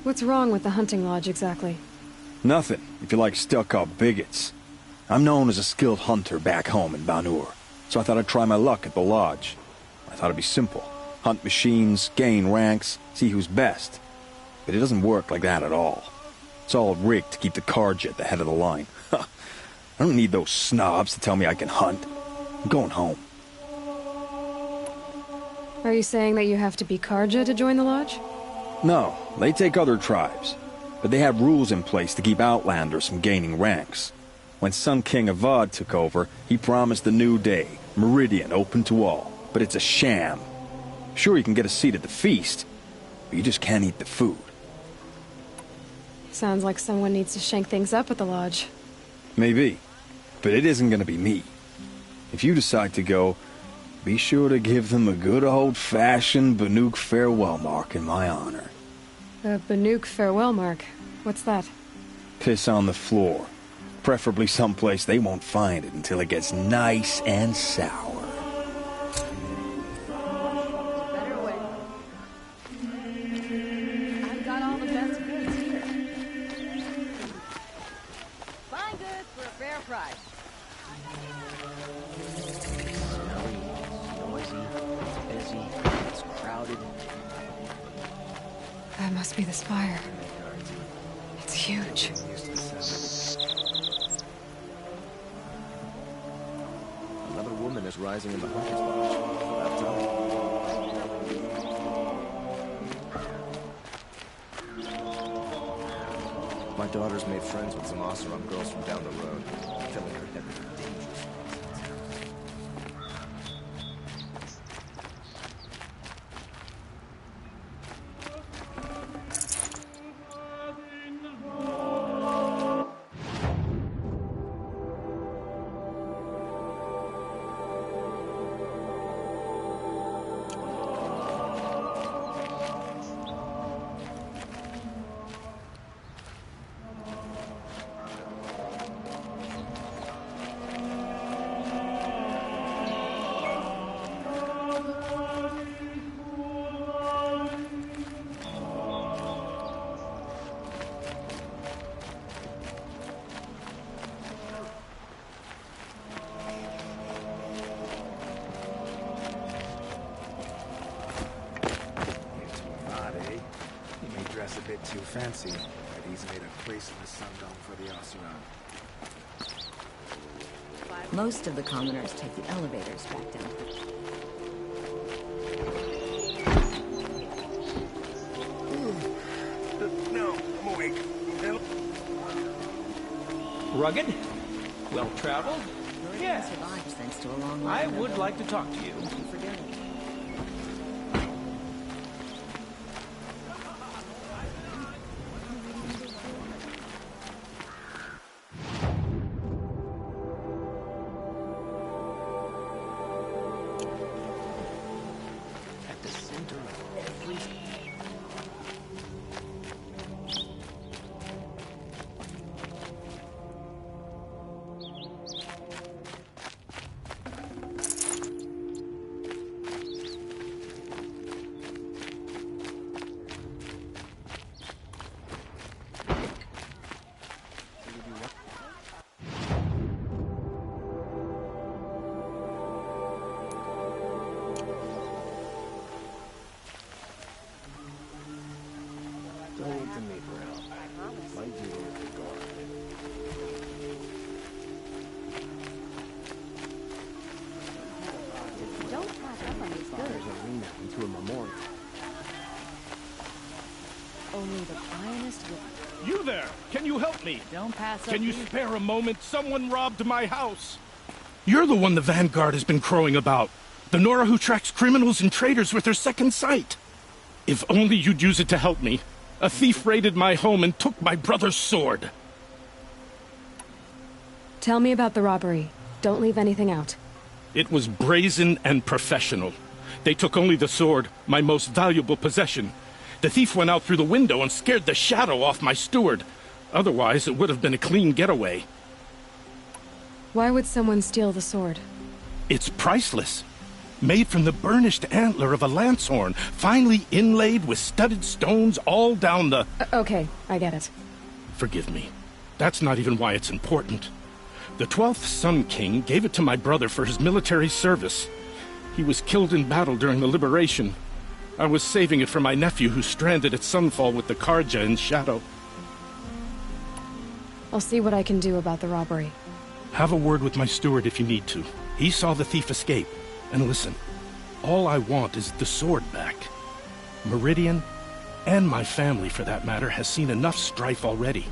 What's wrong with the hunting lodge, exactly? Nothing, if you like stuck-up bigots. I'm known as a skilled hunter back home in Banur, so I thought I'd try my luck at the lodge. I thought it'd be simple. Hunt machines, gain ranks, see who's best. But it doesn't work like that at all. It's all rigged to keep the Karja at the head of the line. I don't need those snobs to tell me I can hunt. I'm going home. Are you saying that you have to be Karja to join the lodge? No, they take other tribes. But they have rules in place to keep outlanders from gaining ranks. When Sun King Avad took over, he promised a new day, Meridian open to all. But it's a sham. Sure, you can get a seat at the feast, but you just can't eat the food. Sounds like someone needs to shank things up at the lodge. Maybe, but it isn't gonna be me. If you decide to go, be sure to give them a good old-fashioned Banuk farewell mark in my honor. A Banuk farewell mark? What's that? Piss on the floor. Preferably someplace they won't find it until it gets nice and sour. Better way. I've got all the best goods here. Fine goods for a fair price. Noisy, busy, it's crowded. That must be the spire. It's huge. Another woman is rising in the hunter's lodge. About time. My daughter's made friends with some Oseram girls from down the road, filling her head with dangerous A bit too fancy, but he's made a place in the Sundome for the Oseram. Most of the commoners take the elevators back down. No, I'm awake. Rugged? Well-traveled? Yes. Survives thanks to a long I line would like to talk to you. Forget it. Don't need to meet for help. My duty is to guard. Don't pass up on these goods. Arena into a memorial. Only the finest will... You there! Can you help me? Don't pass up Can you these... spare a moment? Someone robbed my house. You're the one the Vanguard has been crowing about. The Nora who tracks criminals and traitors with her second sight. If only you'd use it to help me. A thief raided my home and took my brother's sword. Tell me about the robbery. Don't leave anything out. It was brazen and professional. They took only the sword, my most valuable possession. The thief went out through the window and scared the shadow off my steward. Otherwise, it would have been a clean getaway. Why would someone steal the sword? It's priceless. Made from the burnished antler of a lancehorn, finely inlaid with studded stones all down the... Okay, I get it. Forgive me. That's not even why it's important. The 12th Sun King gave it to my brother for his military service. He was killed in battle during the liberation. I was saving it for my nephew who's stranded at Sunfall with the Karja in Shadow. I'll see what I can do about the robbery. Have a word with my steward if you need to. He saw the thief escape. And listen, all I want is the sword back. Meridian, and my family for that matter, has seen enough strife already.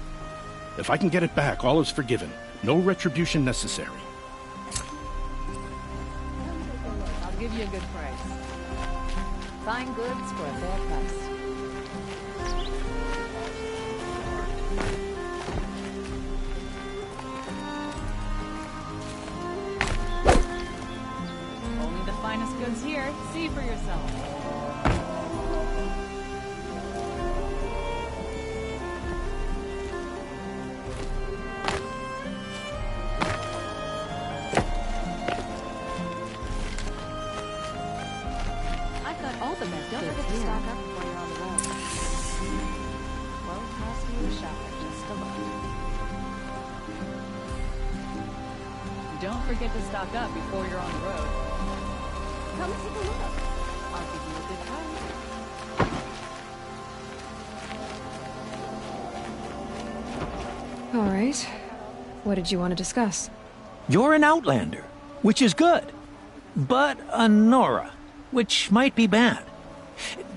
If I can get it back, all is forgiven. No retribution necessary. I'll give you a good price. Fine goods for a fair price. Only the finest goods here. See for yourself. I've got all the best goods here. Stock up before you're on the road. Won't cost you a shower, just a look. Don't forget to stock up before you're on the road. Come and take a look. I'll give you a good price. All right. What did you want to discuss? You're an outlander, which is good. But a Nora, which might be bad.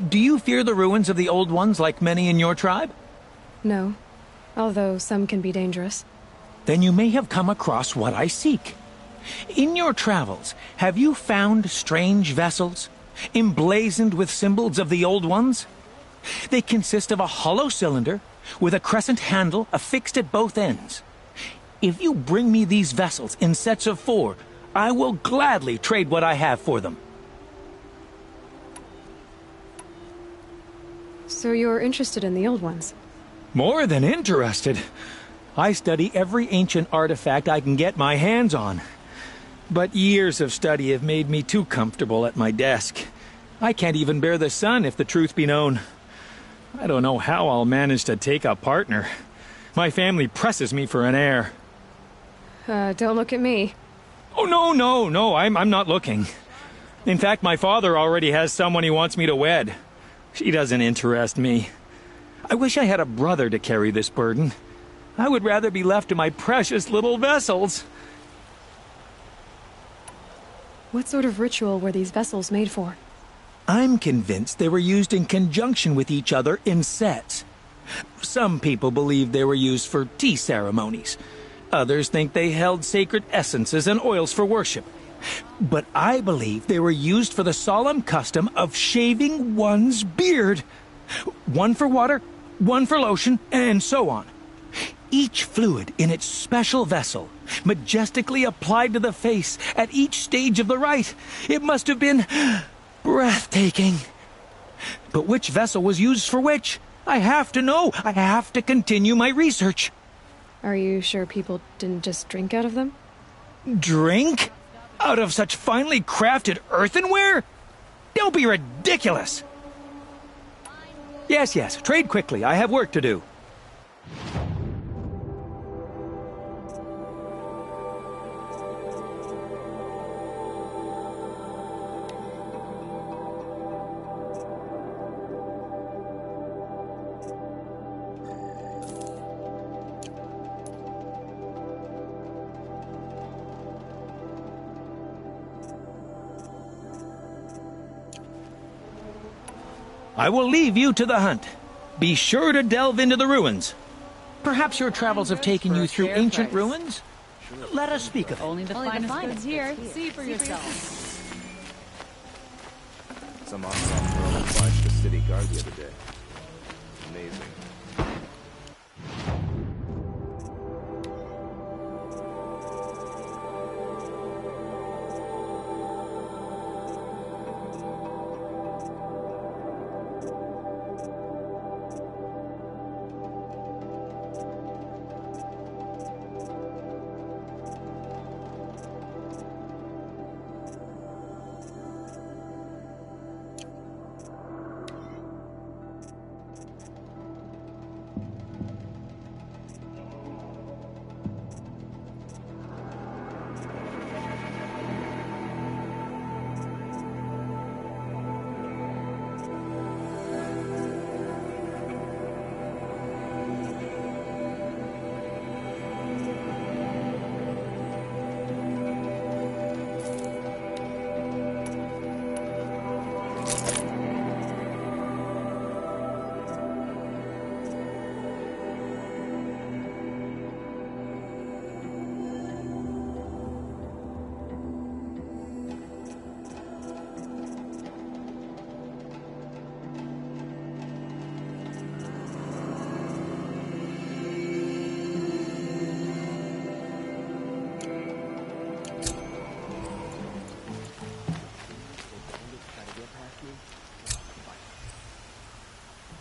Do you fear the ruins of the Old Ones like many in your tribe? No. Although some can be dangerous. Then you may have come across what I seek. In your travels, have you found strange vessels, emblazoned with symbols of the Old Ones? They consist of a hollow cylinder with a crescent handle affixed at both ends. If you bring me these vessels in sets of 4, I will gladly trade what I have for them. So you're interested in the old ones? More than interested. I study every ancient artifact I can get my hands on. But years of study have made me too comfortable at my desk. I can't even bear the sun, if the truth be known. I don't know how I'll manage to take a partner. My family presses me for an heir. Don't look at me. Oh, no, I'm not looking. In fact, my father already has someone he wants me to wed. She doesn't interest me. I wish I had a brother to carry this burden. I would rather be left to my precious little vessels. What sort of ritual were these vessels made for? I'm convinced they were used in conjunction with each other in sets. Some people believe they were used for tea ceremonies. Others think they held sacred essences and oils for worship. But I believe they were used for the solemn custom of shaving one's beard. One for water, one for lotion, and so on. Each fluid in its special vessel, majestically applied to the face at each stage of the rite. It must have been breathtaking. But which vessel was used for which? I have to know. I have to continue my research. Are you sure people didn't just drink out of them? Drink? Out of such finely crafted earthenware? Don't be ridiculous. Yes, trade quickly. I have work to do. I will leave you to the hunt. Be sure to delve into the ruins. Perhaps your travels have taken you through ancient ruins? Let us speak of it. Only the finest goods here. See for yourself. Some awesome girl obliged the city guard the other day. Amazing.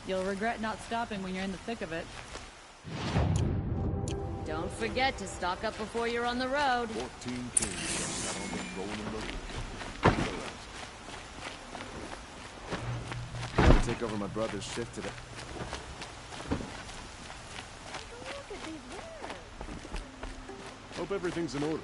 You'll regret not stopping when you're in the thick of it. Don't forget to stock up before you're on the road. 14 kings got on the throne in the Gotta take over my brother's shift today. Look at these wares. Hope everything's in order.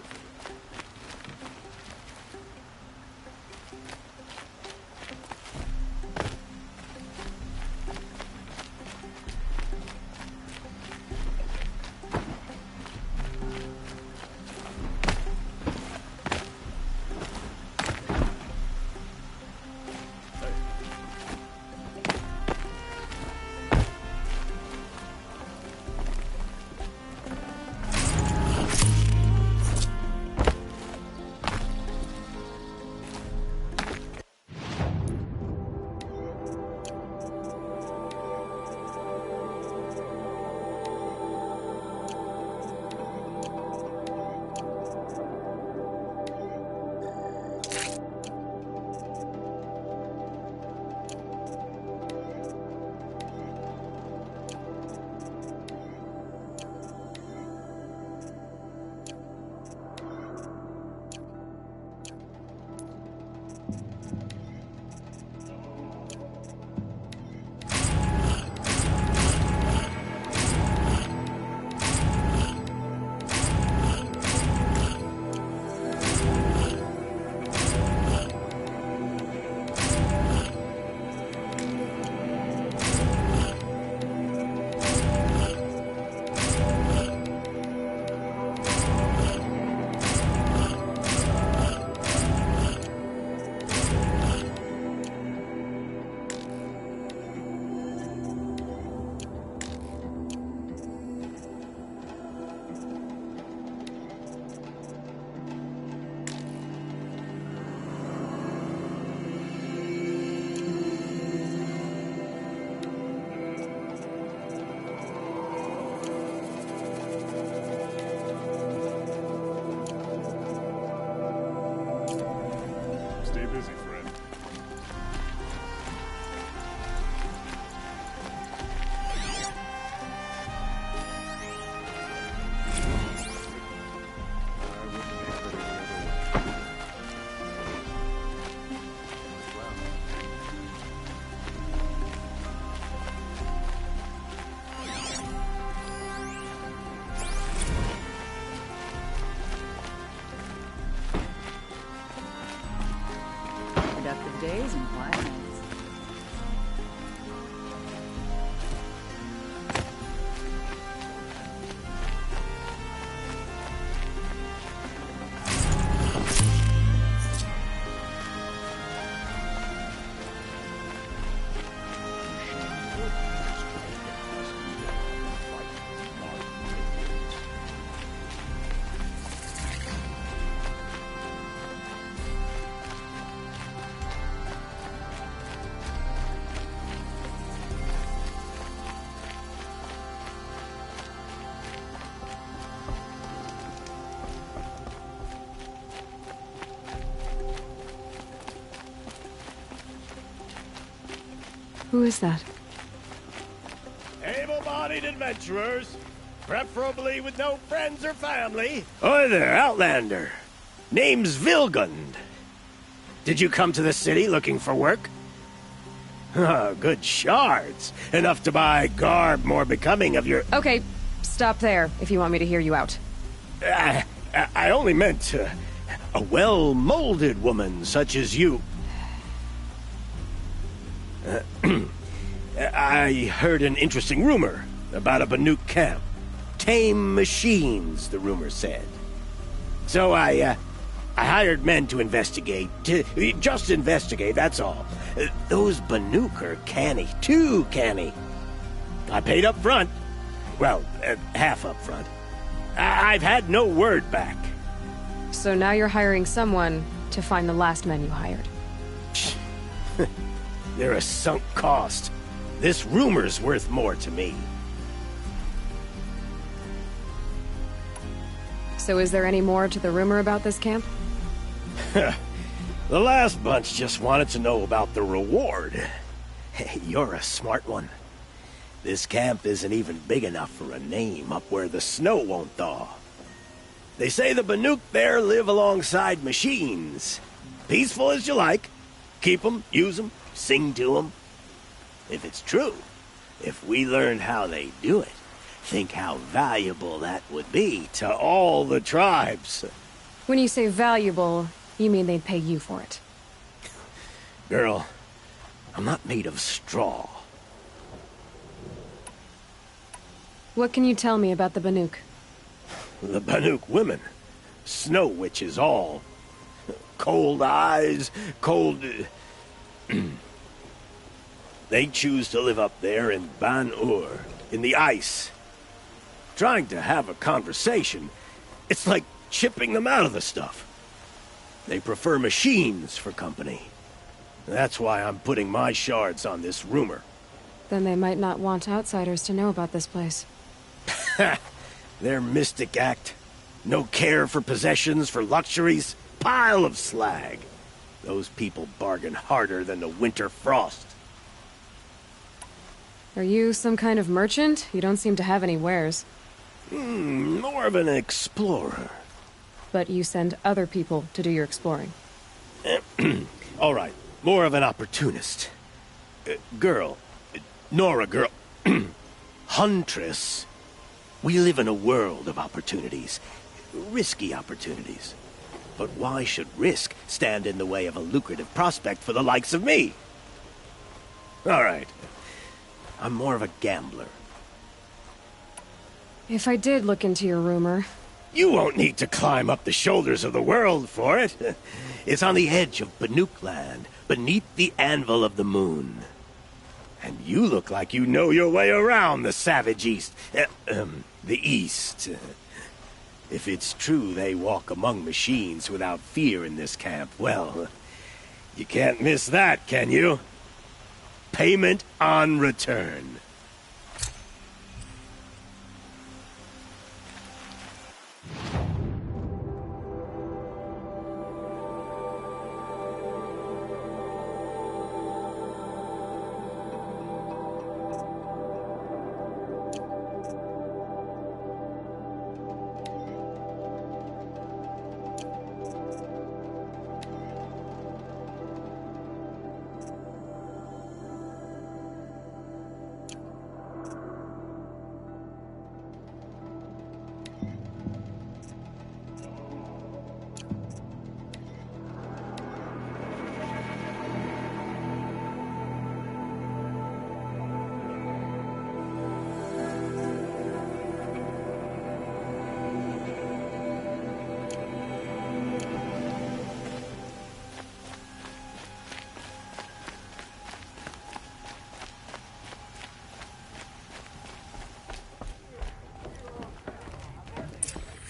Stay busy, friend. Productive days and quiet nights. Who is that? Able-bodied adventurers, preferably with no friends or family. Oi there, Outlander. Name's Vilgund. Did you come to the city looking for work? Ah, good shards. Enough to buy garb more becoming of your... Okay, stop there if you want me to hear you out. I only meant a well-molded woman such as you. I heard an interesting rumor about a Banuk camp. Tame machines, the rumor said. So I hired men to investigate. Just investigate, that's all. Those Banuk are canny, too canny. I paid up front. Well, half up front. I've had no word back. So now you're hiring someone to find the last men you hired. They're a sunk cost. This rumor's worth more to me. So is there any more to the rumor about this camp? The last bunch just wanted to know about the reward. You're a smart one. This camp isn't even big enough for a name up where the snow won't thaw. They say the Banuk there live alongside machines. Peaceful as you like. Keep 'em, use 'em, sing to 'em. If it's true, if we learned how they do it, think how valuable that would be to all the tribes. When you say valuable, you mean they'd pay you for it. Girl, I'm not made of straw. What can you tell me about the Banuk? The Banuk women. Snow witches all. Cold eyes, cold... They choose to live up there in Ban-Ur, in the ice. Trying to have a conversation, it's like chipping them out of the stuff. They prefer machines for company. That's why I'm putting my shards on this rumor. Then they might not want outsiders to know about this place. Their mystic act. No care for possessions, for luxuries. Pile of slag. Those people bargain harder than the winter frost. Are you some kind of merchant? You don't seem to have any wares. More of an explorer. But you send other people to do your exploring. All right, more of an opportunist. Girl. Nora girl. Huntress. We live in a world of opportunities. Risky opportunities. But why should risk stand in the way of a lucrative prospect for the likes of me? All right. I'm more of a gambler. If I did look into your rumor... You won't need to climb up the shoulders of the world for it. It's on the edge of Banuk land, beneath the anvil of the moon. And you look like you know your way around the savage east. The east. If it's true they walk among machines without fear in this camp, well, you can't miss that, can you? Payment on return.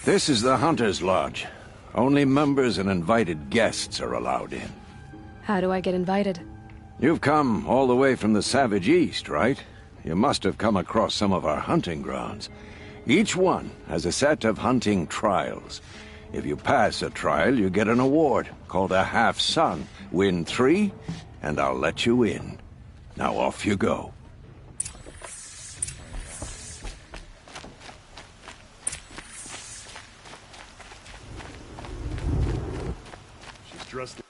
This is the Hunter's Lodge. Only members and invited guests are allowed in. How do I get invited? You've come all the way from the Savage East, right? You must have come across some of our hunting grounds. Each one has a set of hunting trials. If you pass a trial, you get an award called a half-sun. Win 3, and I'll let you in. Now off you go. Dressed.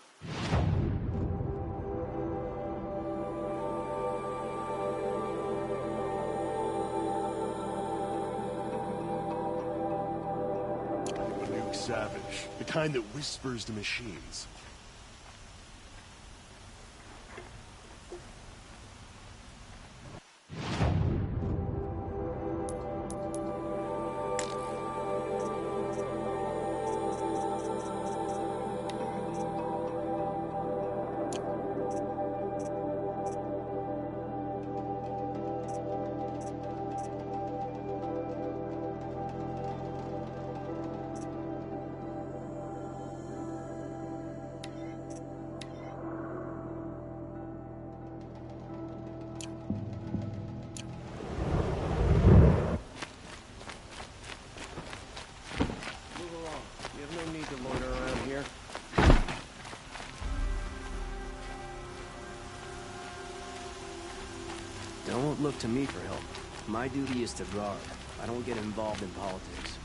Banuk savage, the kind that whispers to machines. look to me for help. My duty is to guard. I don't get involved in politics.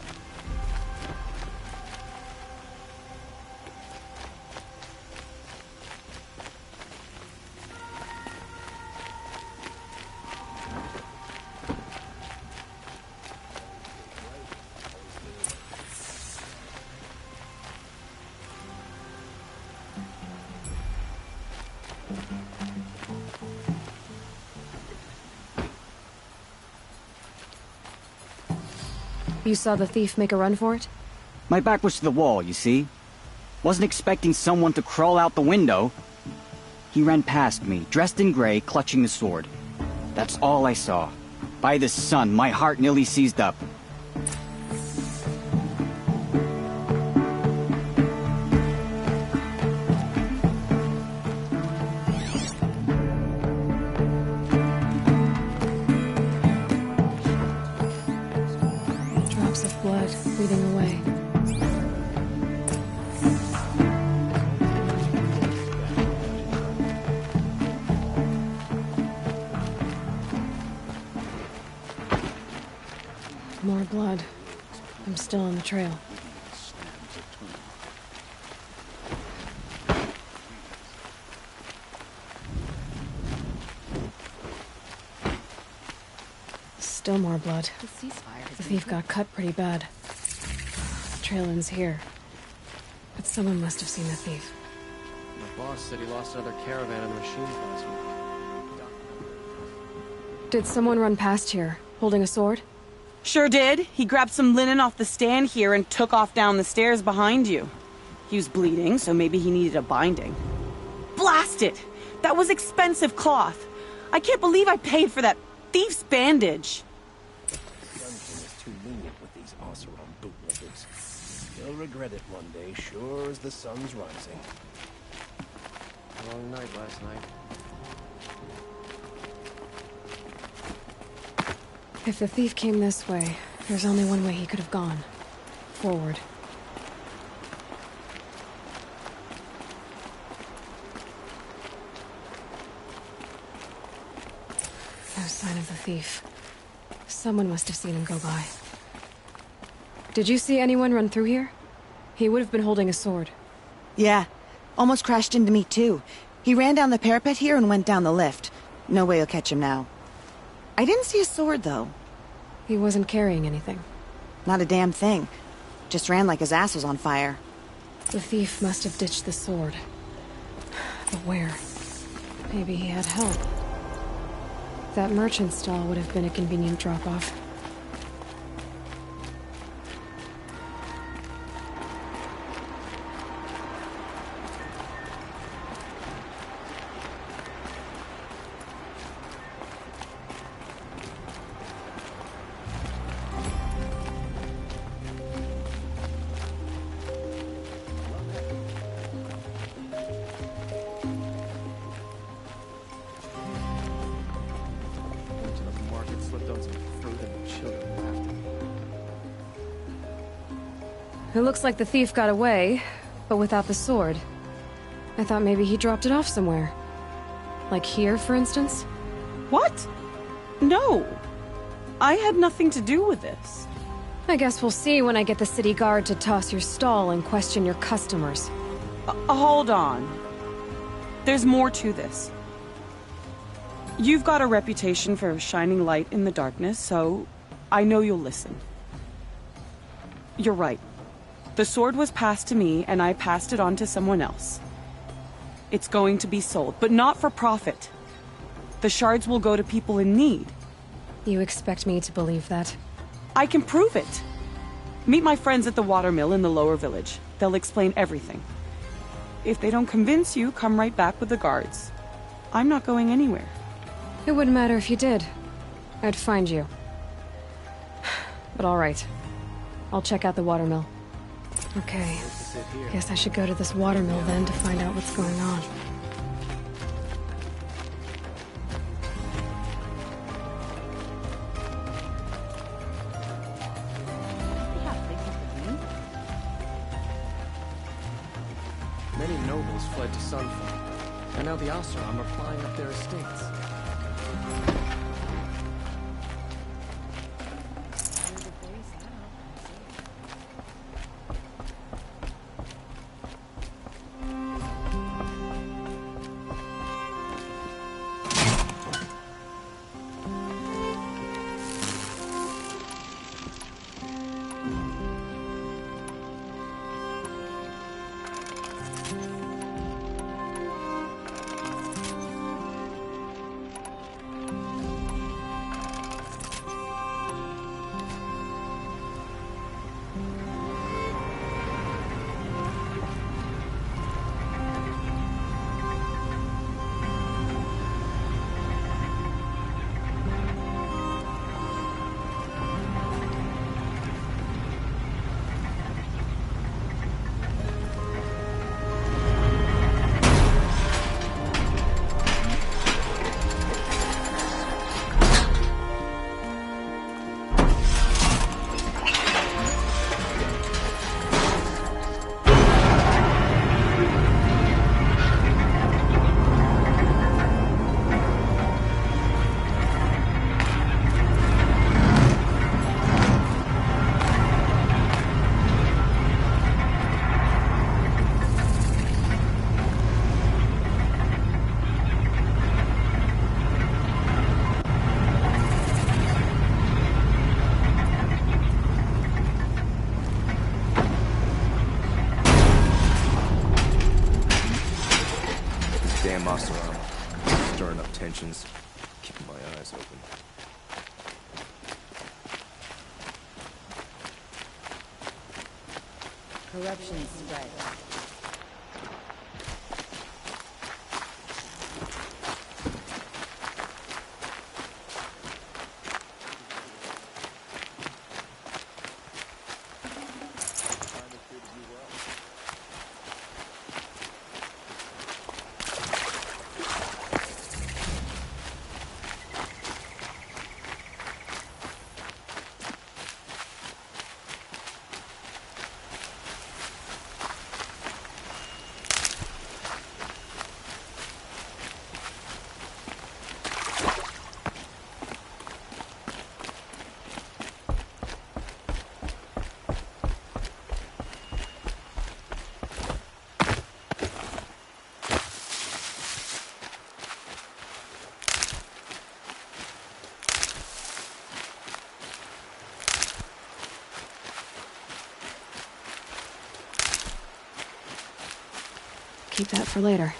You saw the thief make a run for it? My back was to the wall, you see? Wasn't expecting someone to crawl out the window. He ran past me, dressed in gray, clutching the sword. That's all I saw. By the sun, my heart nearly seized up. Drops of blood bleeding away. More blood. I'm still on the trail. Still more blood. The ceasefire has The been thief got cut pretty bad. The trail ends here. But someone must have seen the thief. My boss said he lost another caravan of the machines last week. Did someone run past here, holding a sword? Sure did. He grabbed some linen off the stand here and took off down the stairs behind you. He was bleeding, so maybe he needed a binding. Blast it! That was expensive cloth. I can't believe I paid for that thief's bandage. Duncan is too lenient with these Oseram bootlickers. They'll regret it one day, sure as the sun's rising. Long night last night. If the thief came this way, there's only one way he could have gone. Forward. No sign of the thief. Someone must have seen him go by. Did you see anyone run through here? He would have been holding a sword. Yeah. Almost crashed into me, too. He ran down the parapet here and went down the lift. No way you'll catch him now. I didn't see a sword, though. He wasn't carrying anything. Not a damn thing. Just ran like his ass was on fire. The thief must have ditched the sword. But where? Maybe he had help. That merchant stall would have been a convenient drop-off. It looks like the thief got away, but without the sword. I thought maybe he dropped it off somewhere. Like here, for instance? What? No. I had nothing to do with this. I guess we'll see when I get the city guard to toss your stall and question your customers. Hold on. There's more to this. You've got a reputation for shining light in the darkness, so I know you'll listen. You're right. The sword was passed to me, and I passed it on to someone else. It's going to be sold, but not for profit. The shards will go to people in need. You expect me to believe that? I can prove it. Meet my friends at the watermill in the lower village. They'll explain everything. If they don't convince you, come right back with the guards. I'm not going anywhere. It wouldn't matter if you did. I'd find you. But all right. I'll check out the watermill. Okay. Guess I should go to this watermill then to find out what's going on. Many nobles fled to Sunfall, and now the Oseram are flying up their estates. intentions. Keeping my eyes open. Corruption spread. Keep that for later.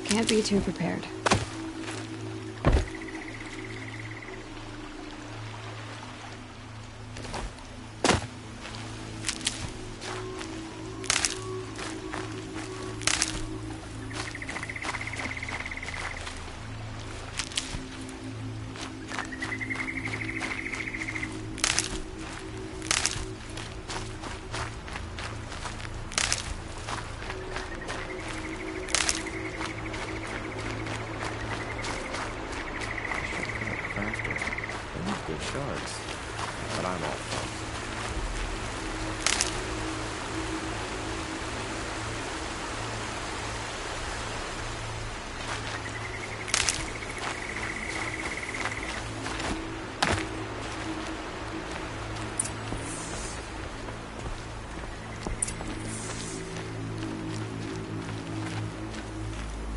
Can't be too prepared. Good shards. But I'm all for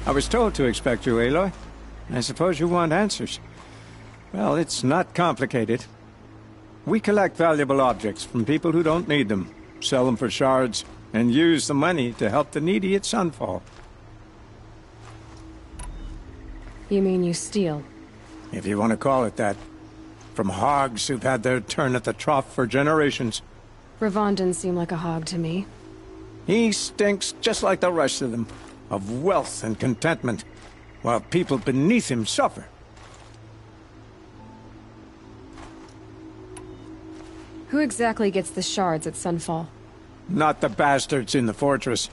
I was told to expect you, Aloy. I suppose you want answers. Well, it's not complicated. We collect valuable objects from people who don't need them, sell them for shards, and use the money to help the needy at Sunfall. You mean you steal? If you want to call it that. From hogs who've had their turn at the trough for generations. Ravon didn't seem like a hog to me. He stinks just like the rest of them, of wealth and contentment, while people beneath him suffer. Who exactly gets the shards at Sunfall? Not the bastards in the fortress.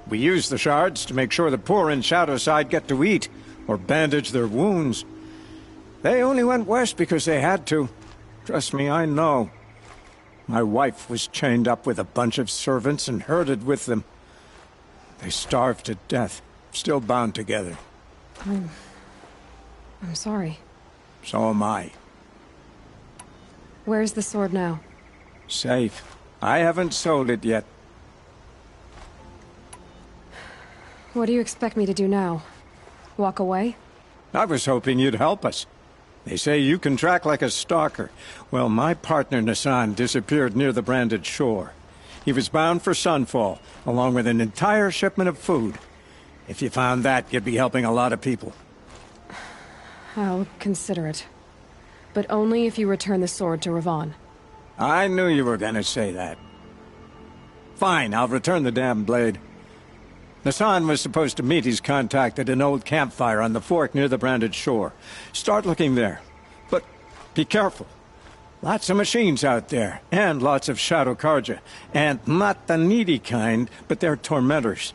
We use the shards to make sure the poor in Shadowside get to eat, or bandage their wounds. They only went west because they had to. Trust me, I know. My wife was chained up with a bunch of servants and herded with them. They starved to death, still bound together. I'm sorry. So am I. Where's the sword now? Safe. I haven't sold it yet. What do you expect me to do now? Walk away? I was hoping you'd help us. They say you can track like a stalker. Well, my partner Nassan disappeared near the branded shore. He was bound for Sunfall, along with an entire shipment of food. If you found that, you'd be helping a lot of people. I'll consider it. But only if you return the sword to Ravon. I knew you were gonna say that. Fine, I'll return the damn blade. Nassan was supposed to meet his contact at an old campfire on the fork near the branded shore. Start looking there. But be careful. Lots of machines out there, and lots of shadow Karja. And not the needy kind, but they're tormentors.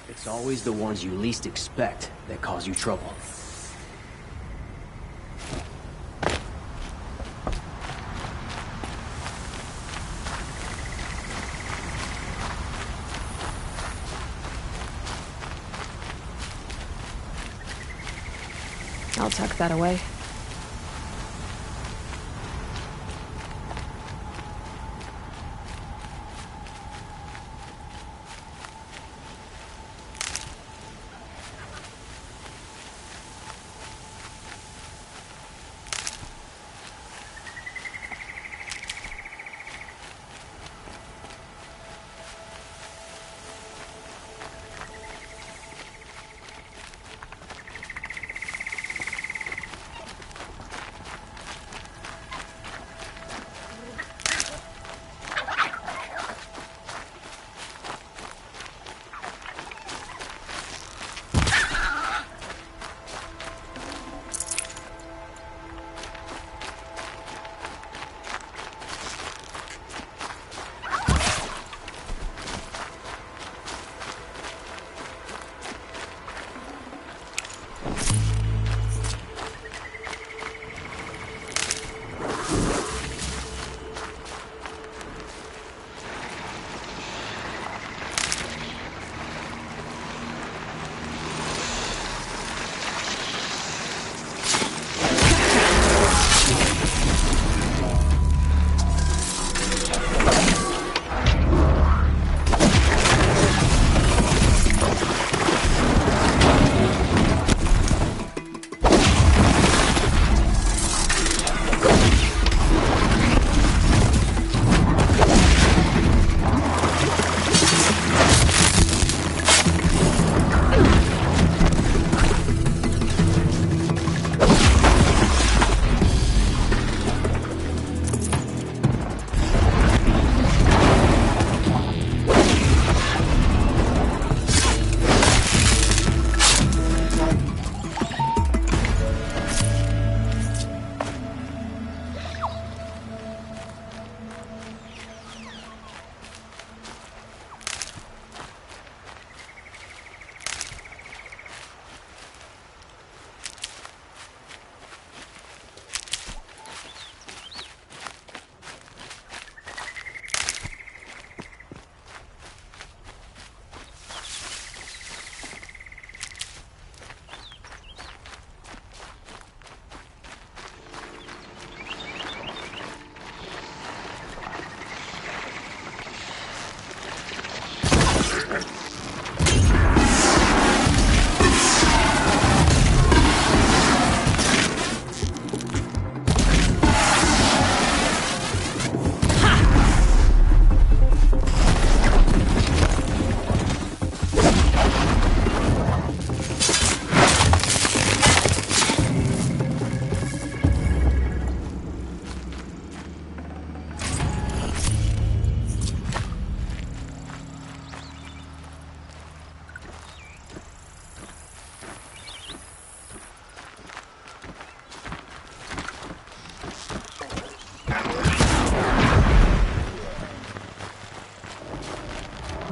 It's always the ones you least expect that cause you trouble. I'll tuck that away.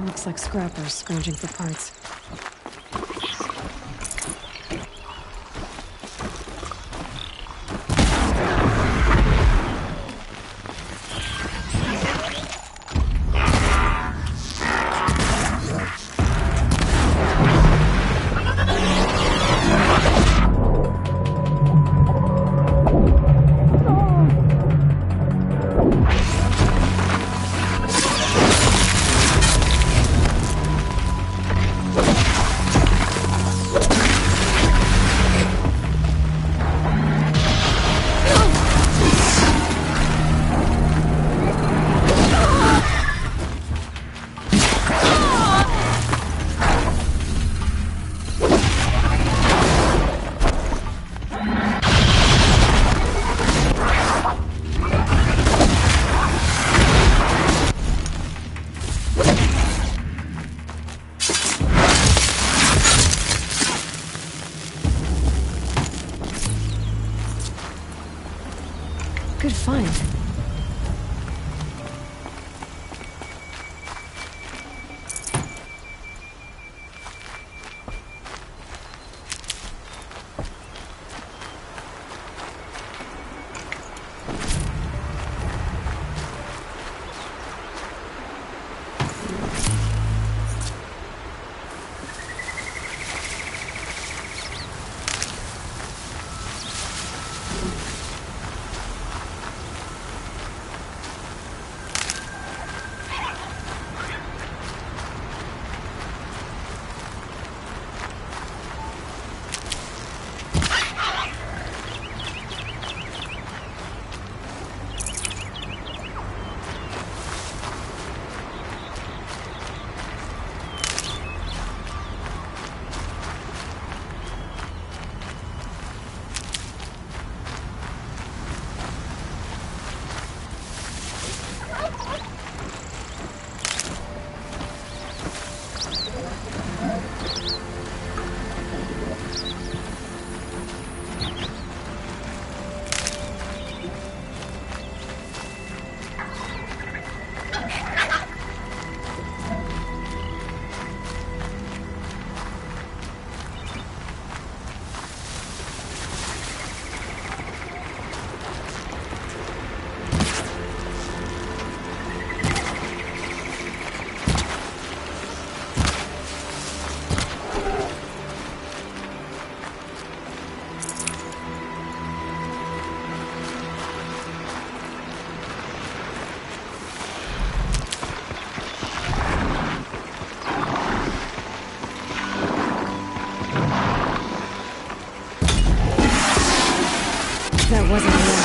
Looks like scrappers scrounging for parts. should find. That wasn't enough.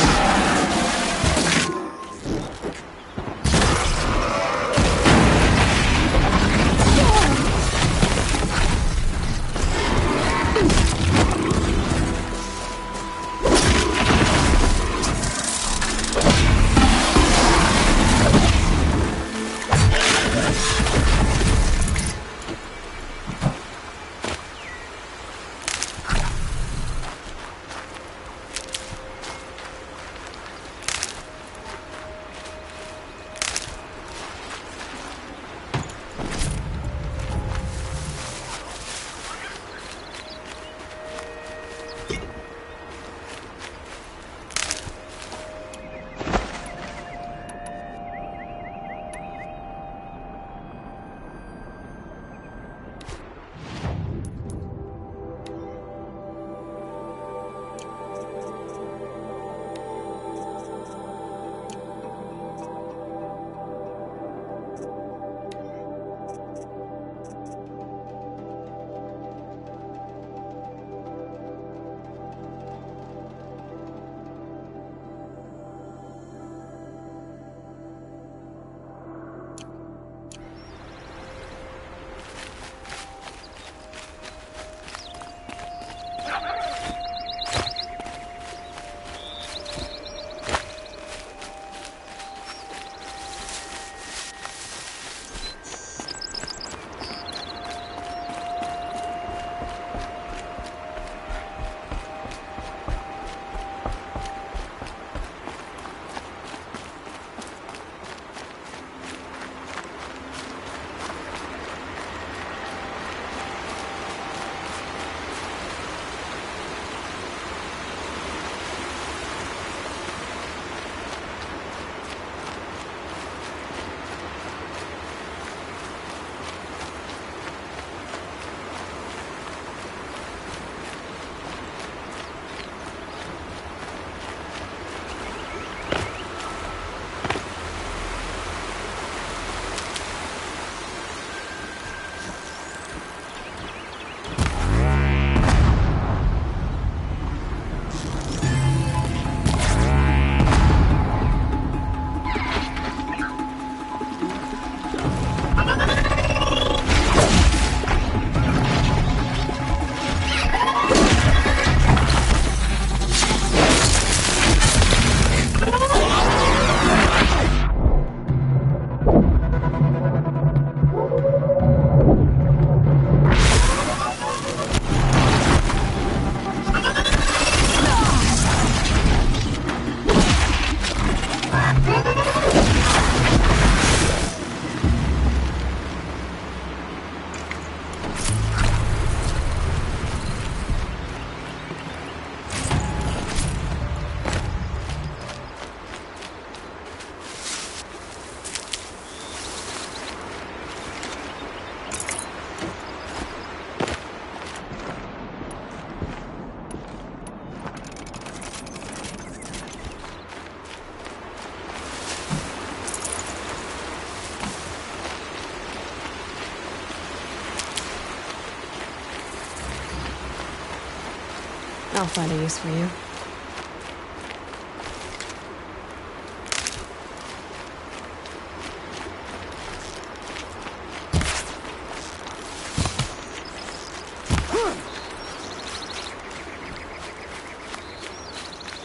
I'll find a use for you.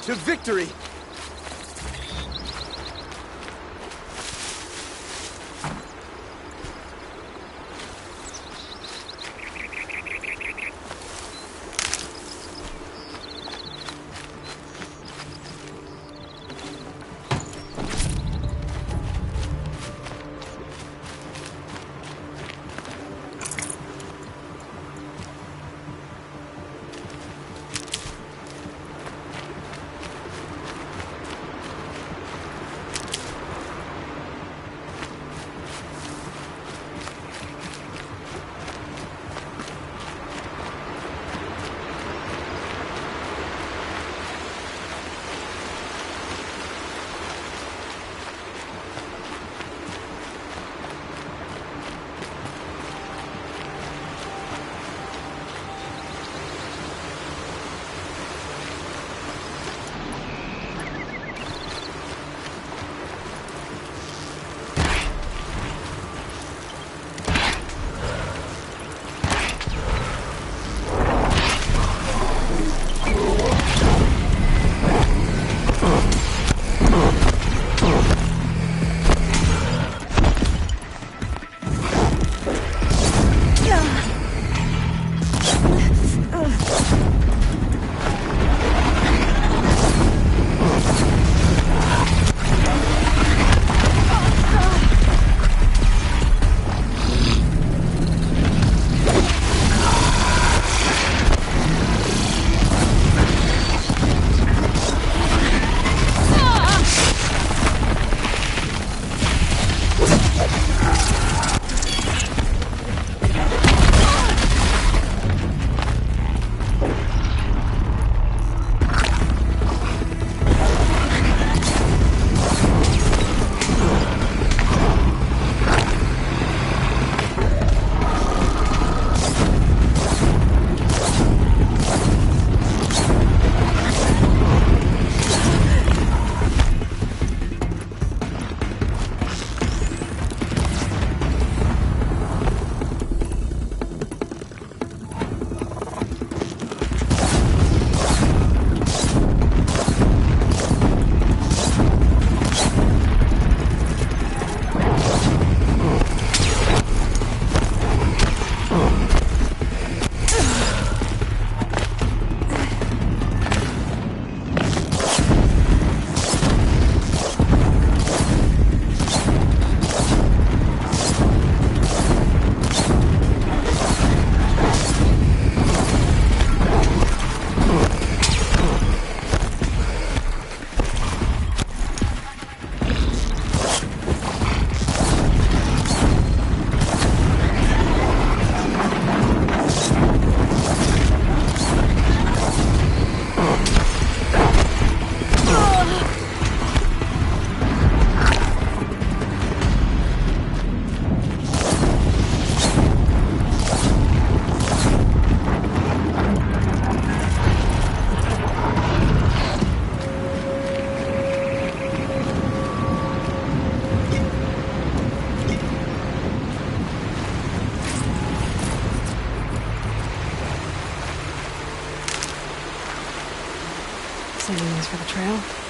To victory! Saving these for the trail.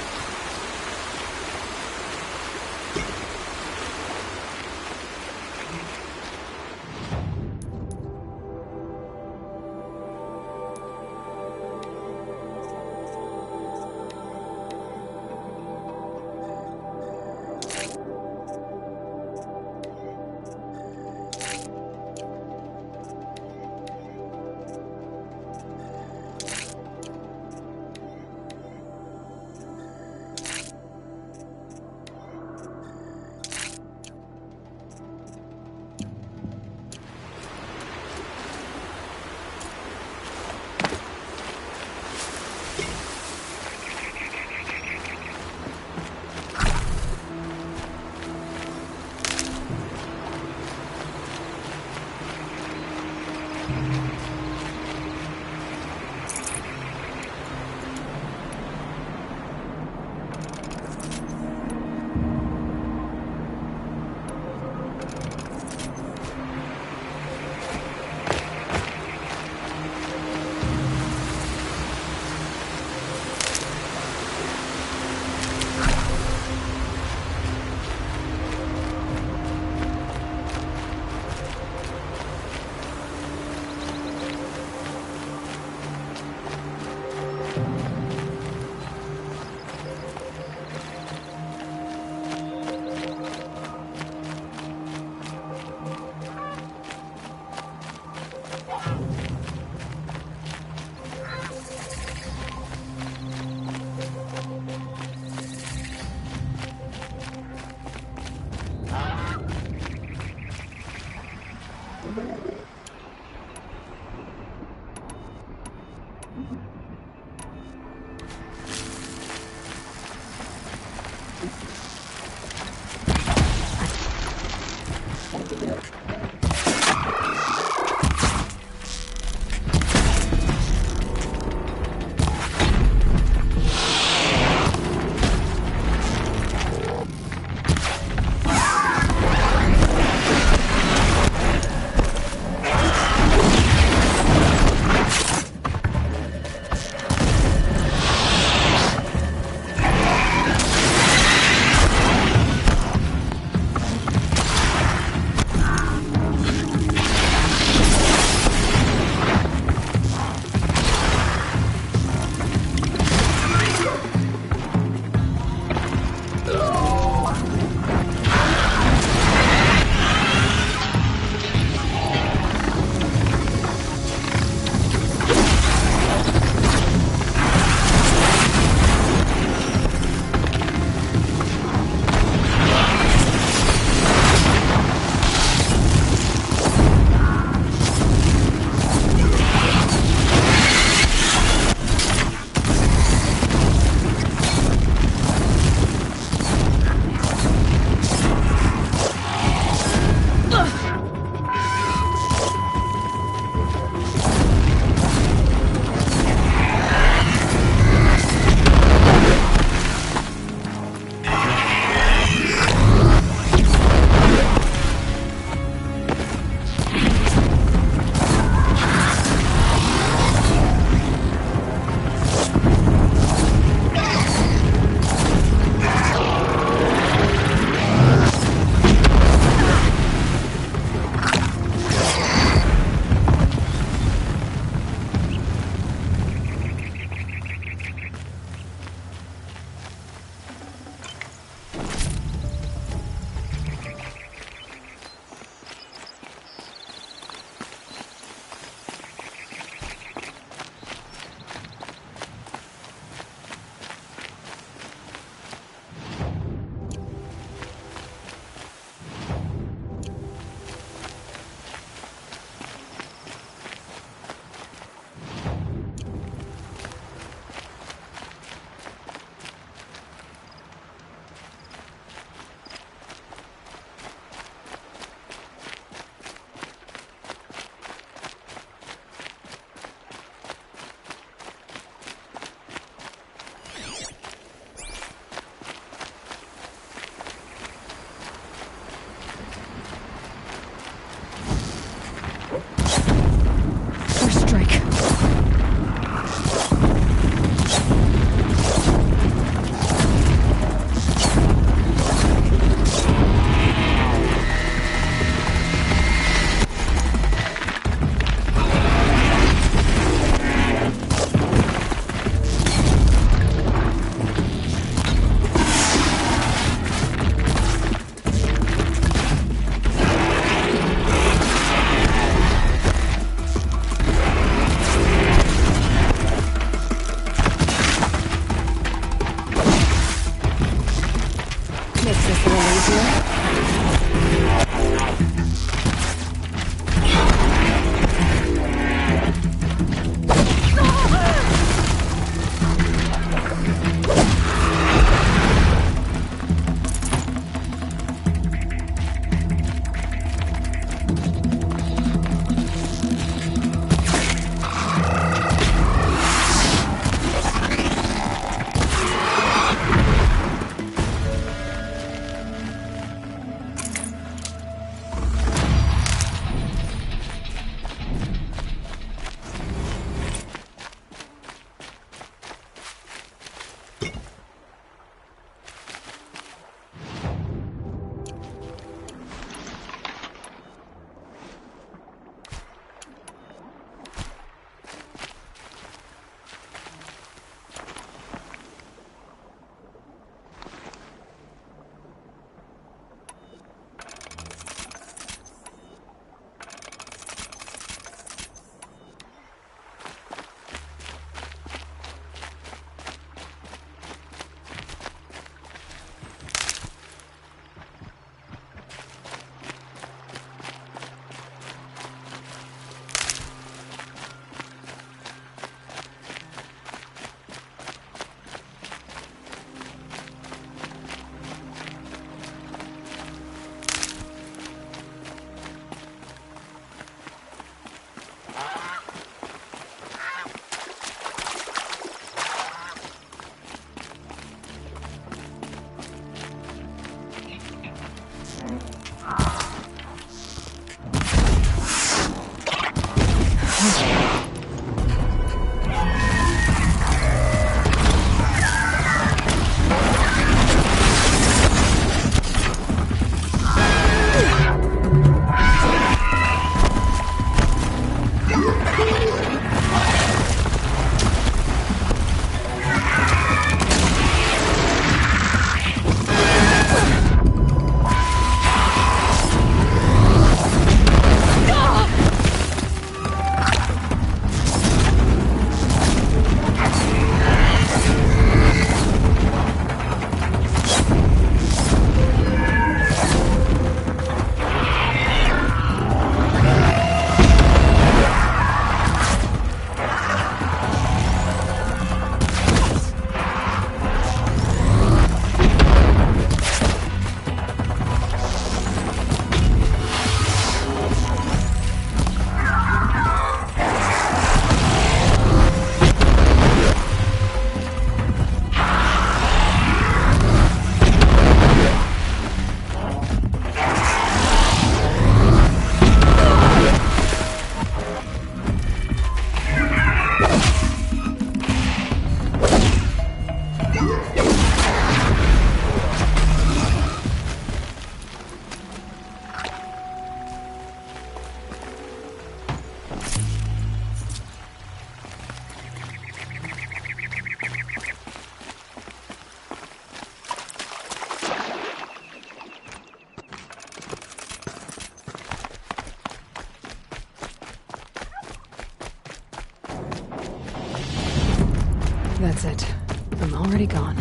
That's it. I'm already gone.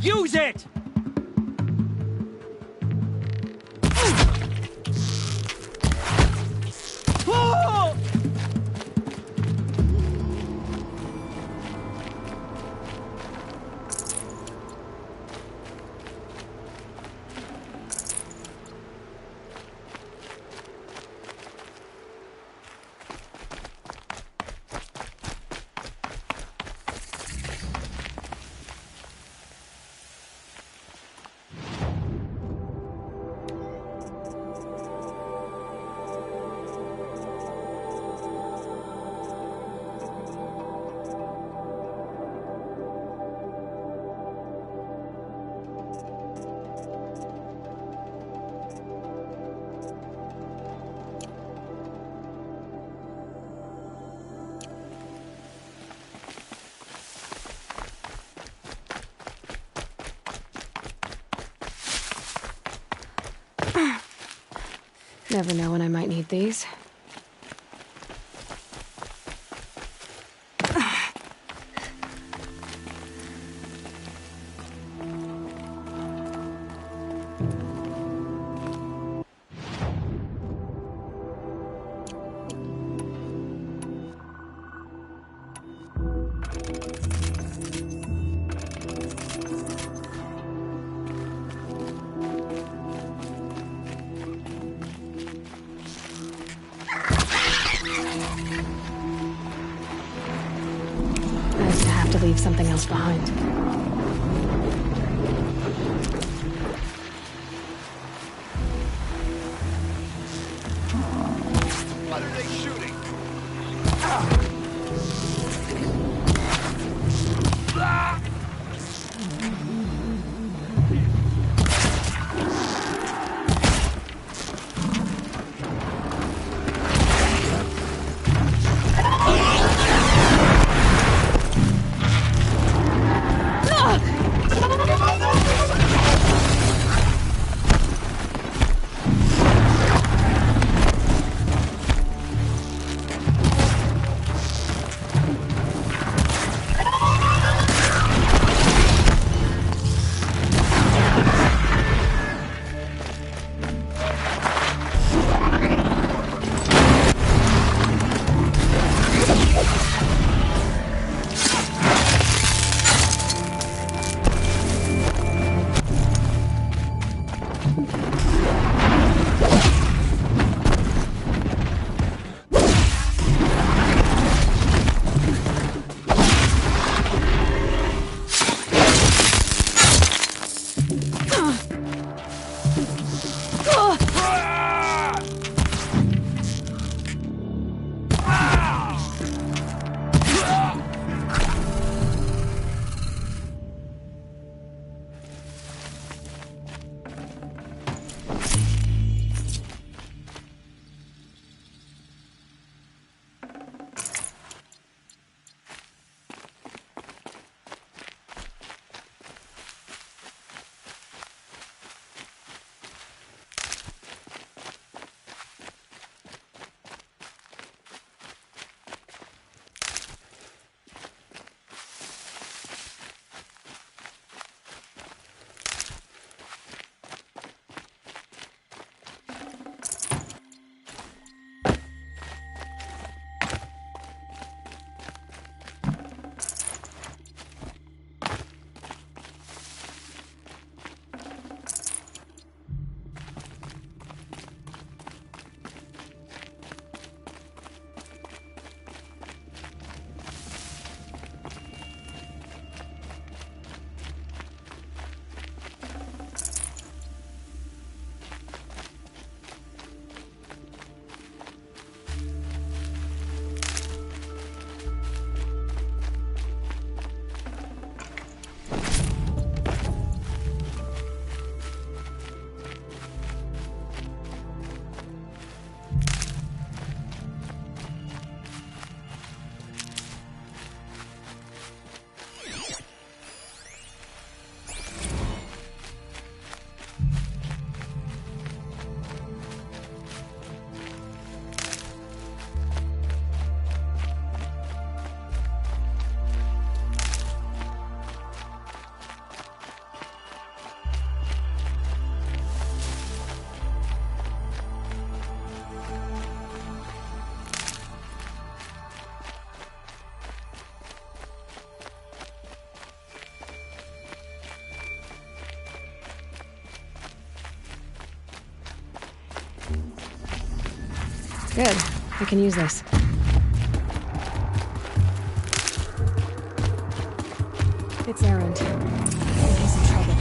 Use it! Never know when I might need these. Leave something else behind. What are they shooting? No! Good. I can use this. It's errand. In case of trouble.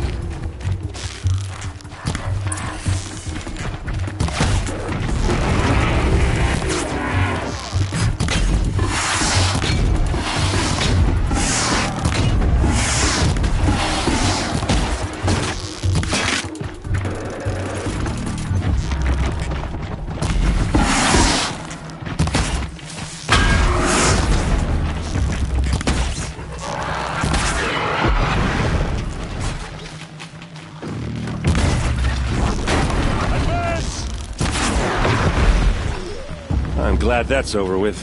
I'm glad that's over with.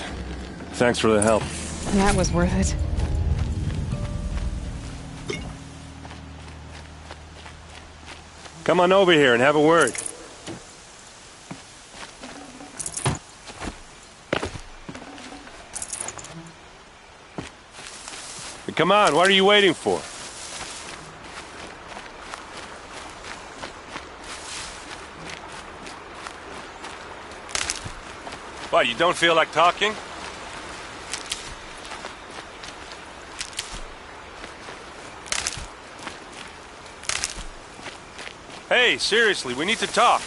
Thanks for the help. That was worth it. Come on over here and have a word. Come on, what are you waiting for? What, you don't feel like talking? Hey, seriously, we need to talk.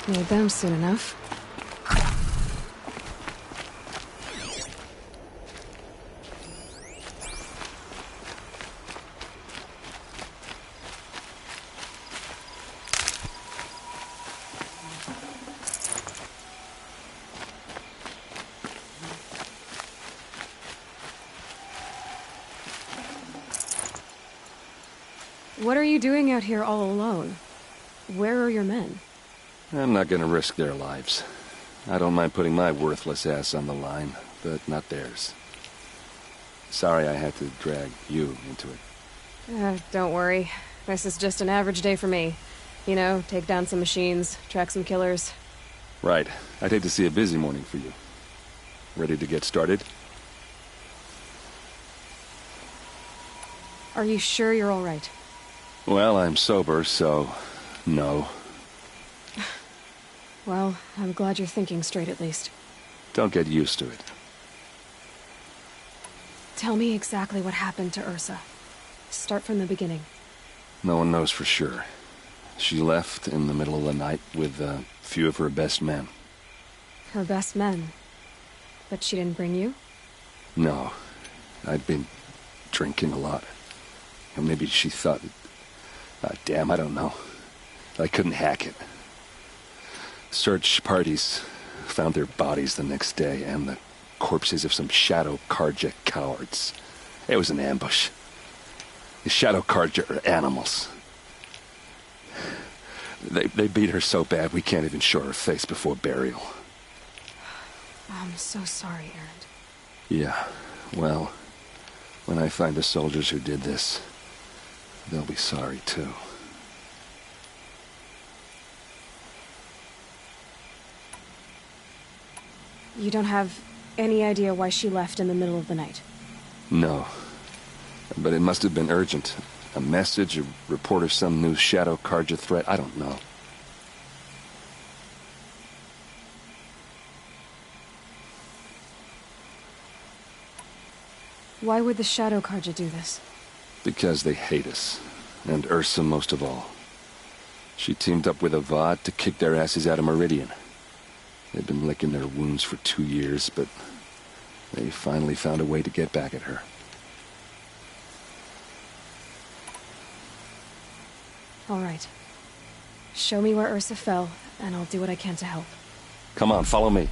Need them soon enough. What are you doing out here all alone? Where are your men? I'm not gonna risk their lives. I don't mind putting my worthless ass on the line, but not theirs. Sorry I had to drag you into it. Don't worry. This is just an average day for me. You know, take down some machines, track some killers. Right. I'd hate to see a busy morning for you. Ready to get started? Are you sure you're all right? Well, I'm sober, so no. Well, I'm glad you're thinking straight at least. Don't get used to it. Tell me exactly what happened to Ursa. Start from the beginning. No one knows for sure. She left in the middle of the night with a few of her best men. Her best men? But she didn't bring you? No. I'd been drinking a lot. Or maybe she thought... damn, I don't know. I couldn't hack it. Search parties found their bodies the next day and the corpses of some Shadow Karja cowards. It was an ambush. The Shadow Karja are animals. They beat her so bad we can't even show her face before burial. I'm so sorry, Erend. Yeah, well, when I find the soldiers who did this, they'll be sorry too. You don't have any idea why she left in the middle of the night? No. But it must have been urgent. A message, a report of some new Shadow Karja threat, I don't know. Why would the Shadow Karja do this? Because they hate us. And Ursa most of all. She teamed up with Avad to kick their asses out of Meridian. They've been licking their wounds for 2 years, but they finally found a way to get back at her. All right. Show me where Ursa fell, and I'll do what I can to help. Come on, follow me.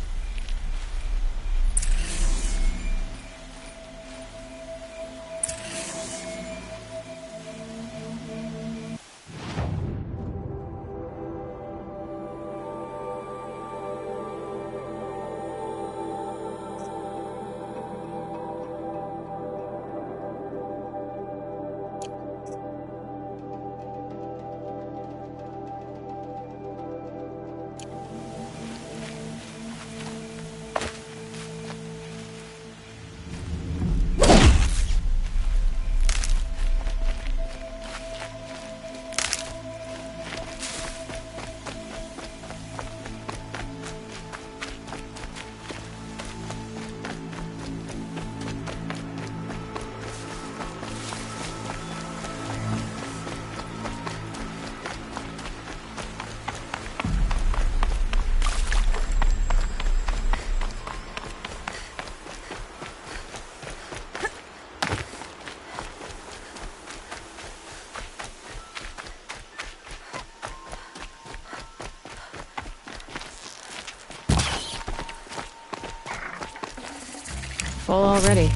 full already.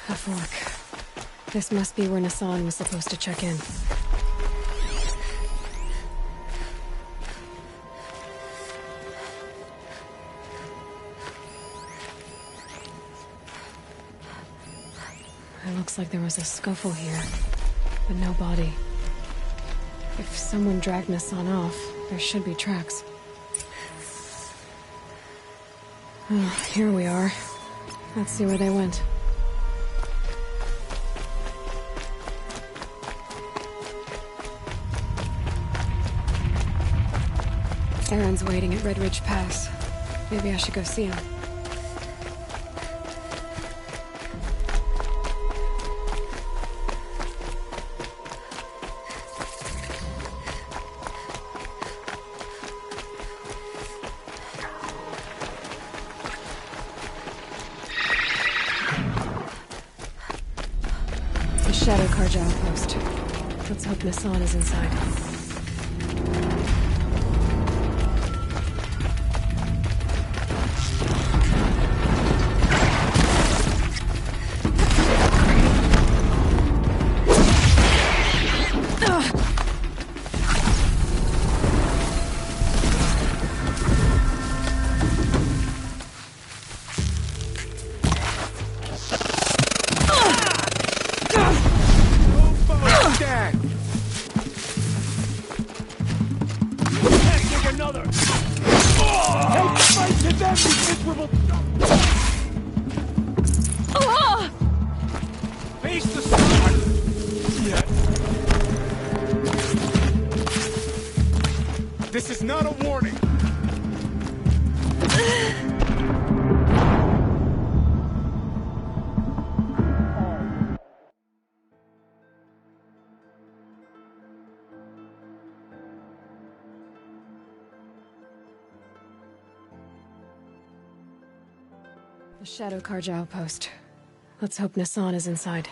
Have a look. This must be where Nassan was supposed to check in. It looks like there was a scuffle here, but no body. If someone dragged Nassan off, there should be tracks. Oh, here we are. Let's see where they went. Aaron's waiting at Red Ridge Pass. Maybe I should go see him. The Shadow Carja outpost. Let's hope Nassan is inside. This is not a warning. The Shadow Carja outpost. Let's hope Nassan is inside.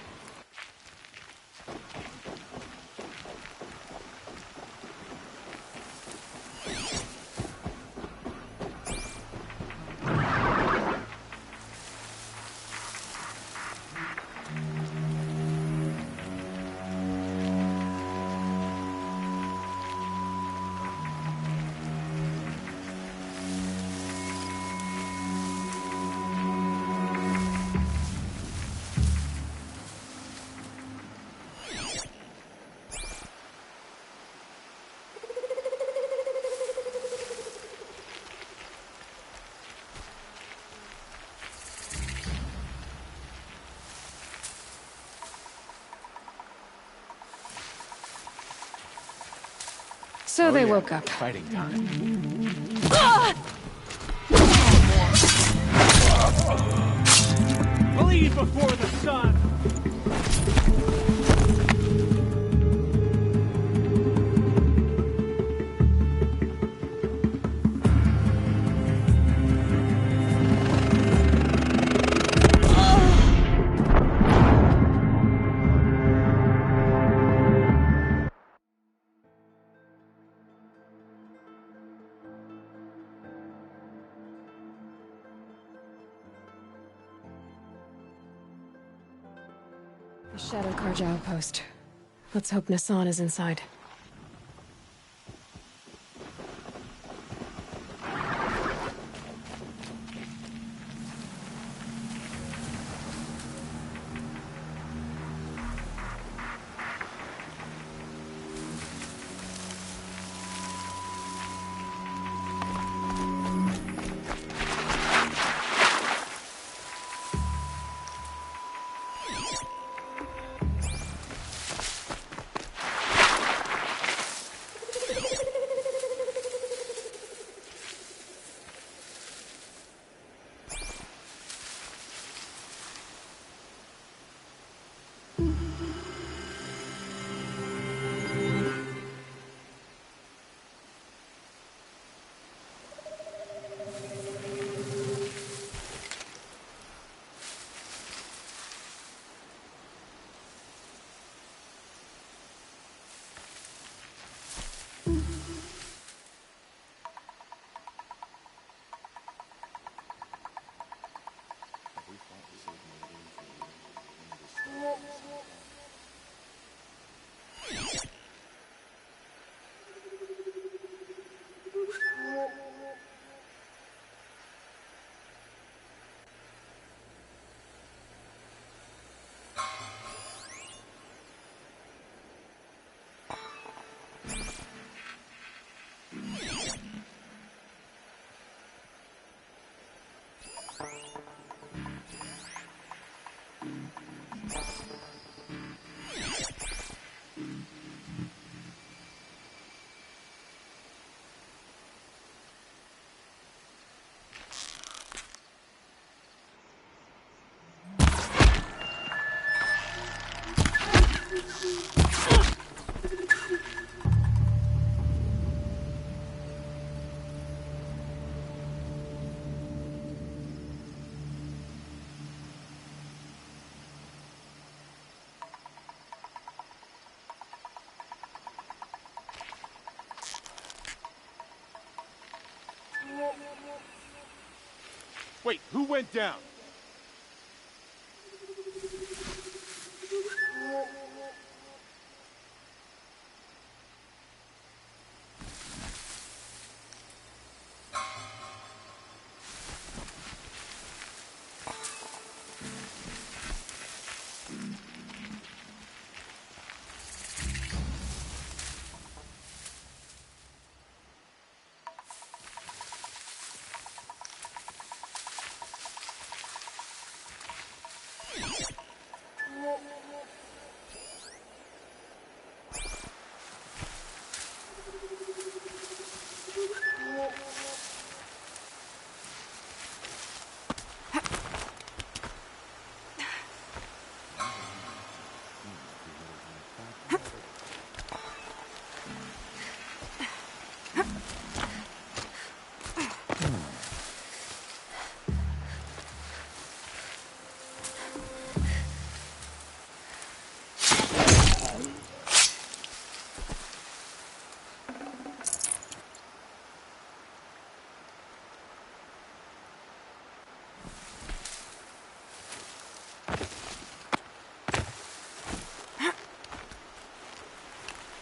So they woke up. Fighting time. Bleed before the sun! The Shadow Carja outpost. Let's hope Nassan is inside. Wait, who went down?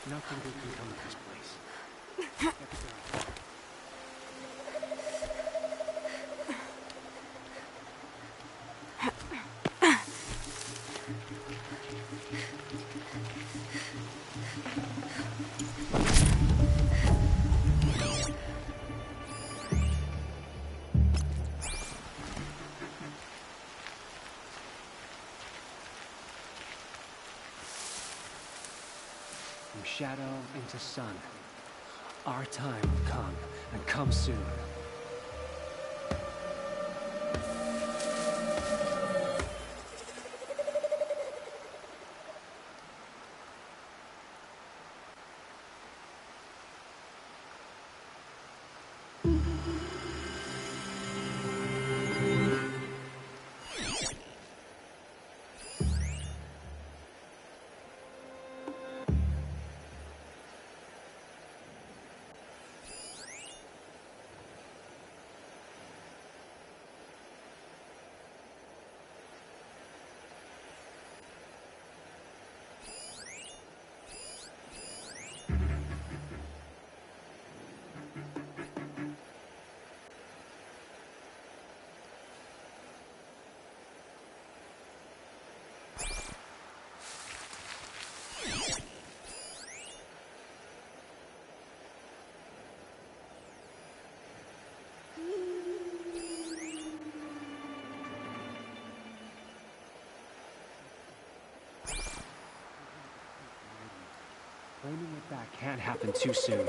Nothing good can come of this place. From shadow into sun. Our time will come, and come soon. Claiming it back can't happen too soon.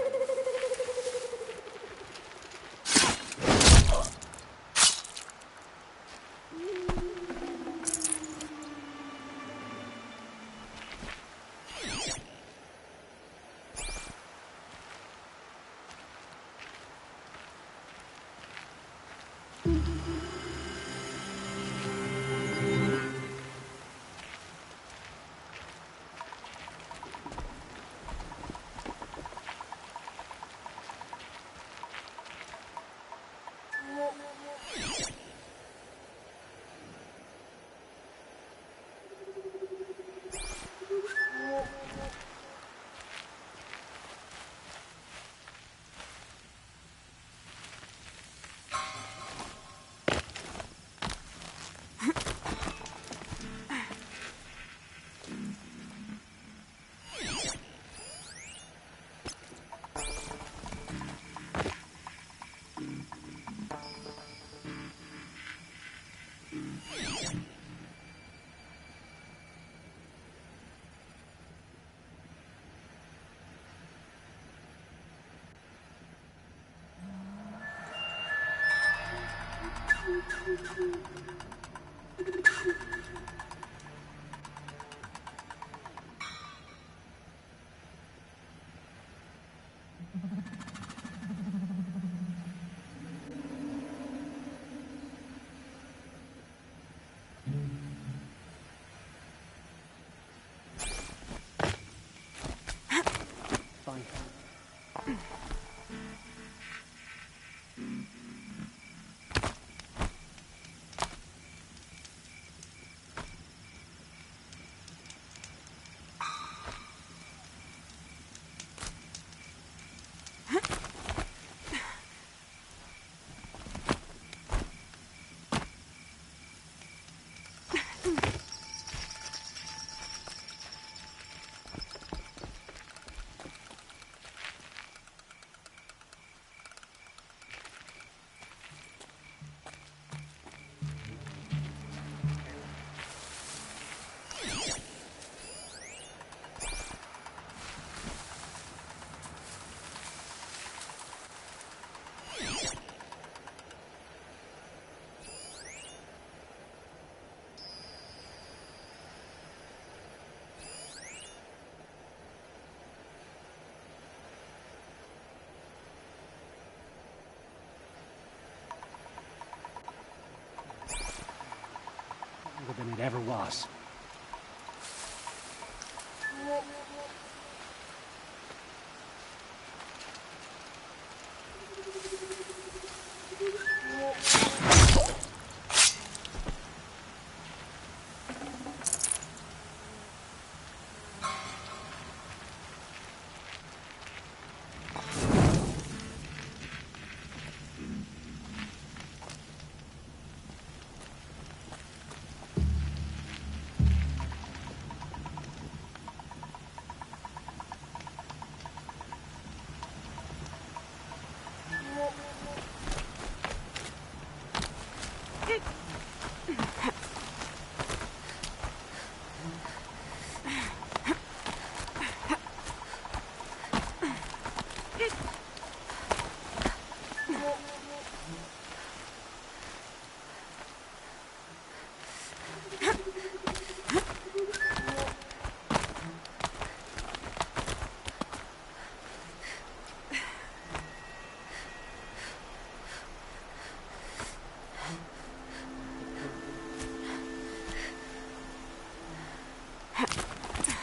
stronger than it ever was.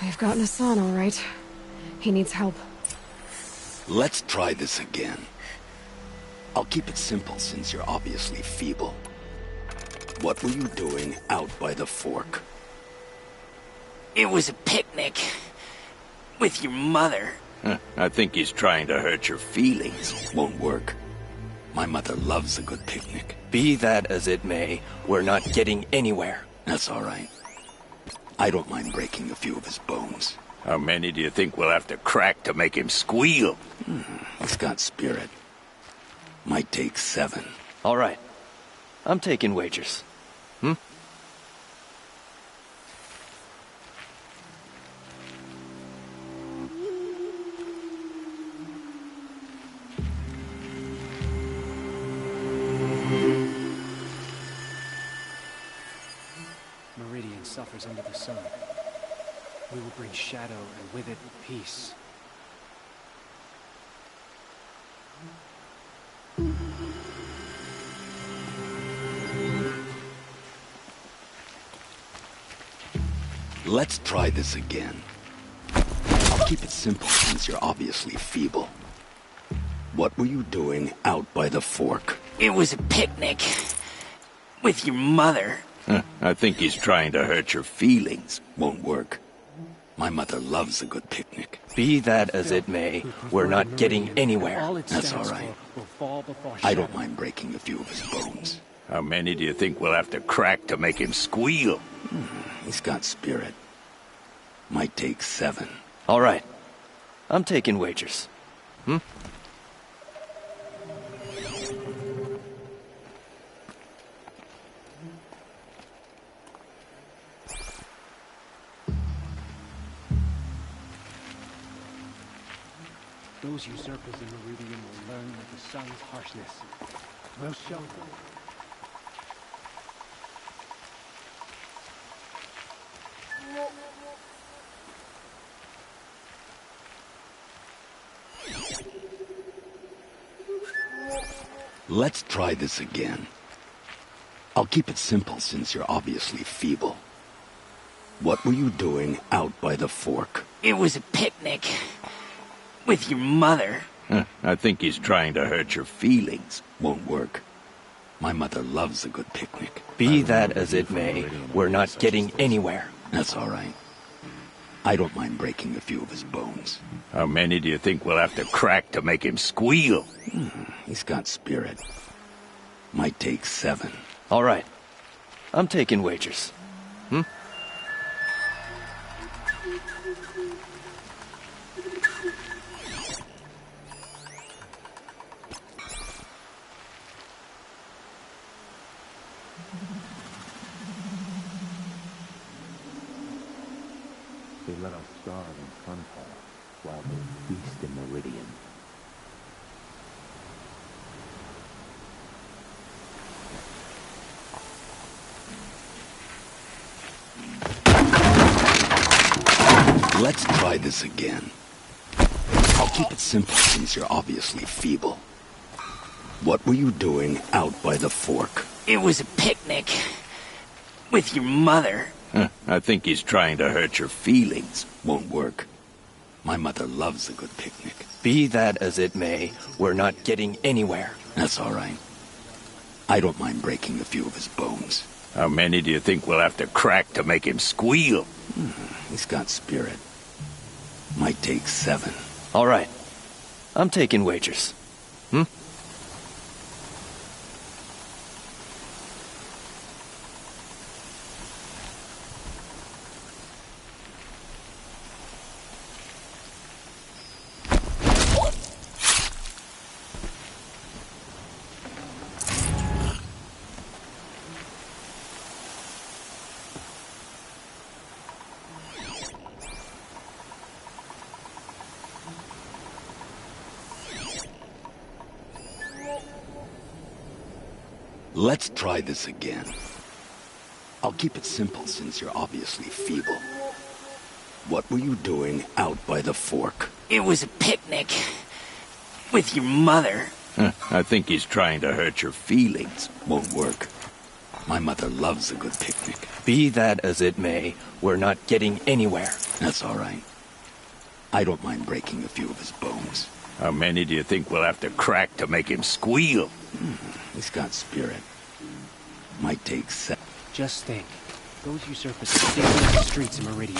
We've gotten Hassan, all right. He needs help. Let's try this again. I'll keep it simple since you're obviously feeble. What were you doing out by the fork? It was a picnic. With your mother. I think he's trying to hurt your feelings. Won't work. My mother loves a good picnic. Be that as it may, we're not getting anywhere. That's all right. I don't mind breaking a few of his bones. How many do you think we'll have to crack to make him squeal? He's got spirit. Might take 7. All right. I'm taking wagers. Meridian suffers under the sun. We will bring shadow and with it peace. Let's try this again. I'll keep it simple since you're obviously feeble. What were you doing out by the fork? It was a picnic. With your mother. I think he's trying to hurt your feelings. Won't work. My mother loves a good picnic. Be that as it may, we're not getting anywhere. That's all right. I don't mind breaking a few of his bones. How many do you think we'll have to crack to make him squeal? He's got spirit. Might take 7. All right. I'm taking wagers. Those usurpers in Meridian will learn of the sun's harshness. We'll show them. Let's try this again. I'll keep it simple since you're obviously feeble. What were you doing out by the fork? It was a picnic. With your mother. I think he's trying to hurt your feelings. Won't work. My mother loves a good picnic. Be that as it may, we're not getting anywhere. That's all right. I don't mind breaking a few of his bones. How many do you think we'll have to crack to make him squeal? He's got spirit. Might take 7. All right. I'm taking wagers. They let us starve in Sunfall while they feast in Meridian. Let's try this again. I'll keep it simple since you're obviously feeble. What were you doing out by the fork? It was a picnic. With your mother? I think he's trying to hurt your feelings. Won't work. My mother loves a good picnic. Be that as it may, we're not getting anywhere. That's all right. I don't mind breaking a few of his bones. How many do you think we'll have to crack to make him squeal? He's got spirit. Might take 7. All right. I'm taking wagers. Let's try this again. I'll keep it simple since you're obviously feeble. What were you doing out by the fork? It was a picnic. With your mother. I think he's trying to hurt your feelings. Won't work. My mother loves a good picnic. Be that as it may, we're not getting anywhere. That's all right. I don't mind breaking a few of his bones. How many do you think we'll have to crack to make him squeal? He's got spirit. Might take 7. Just think. Those usurpers are stealing the streets of Meridian.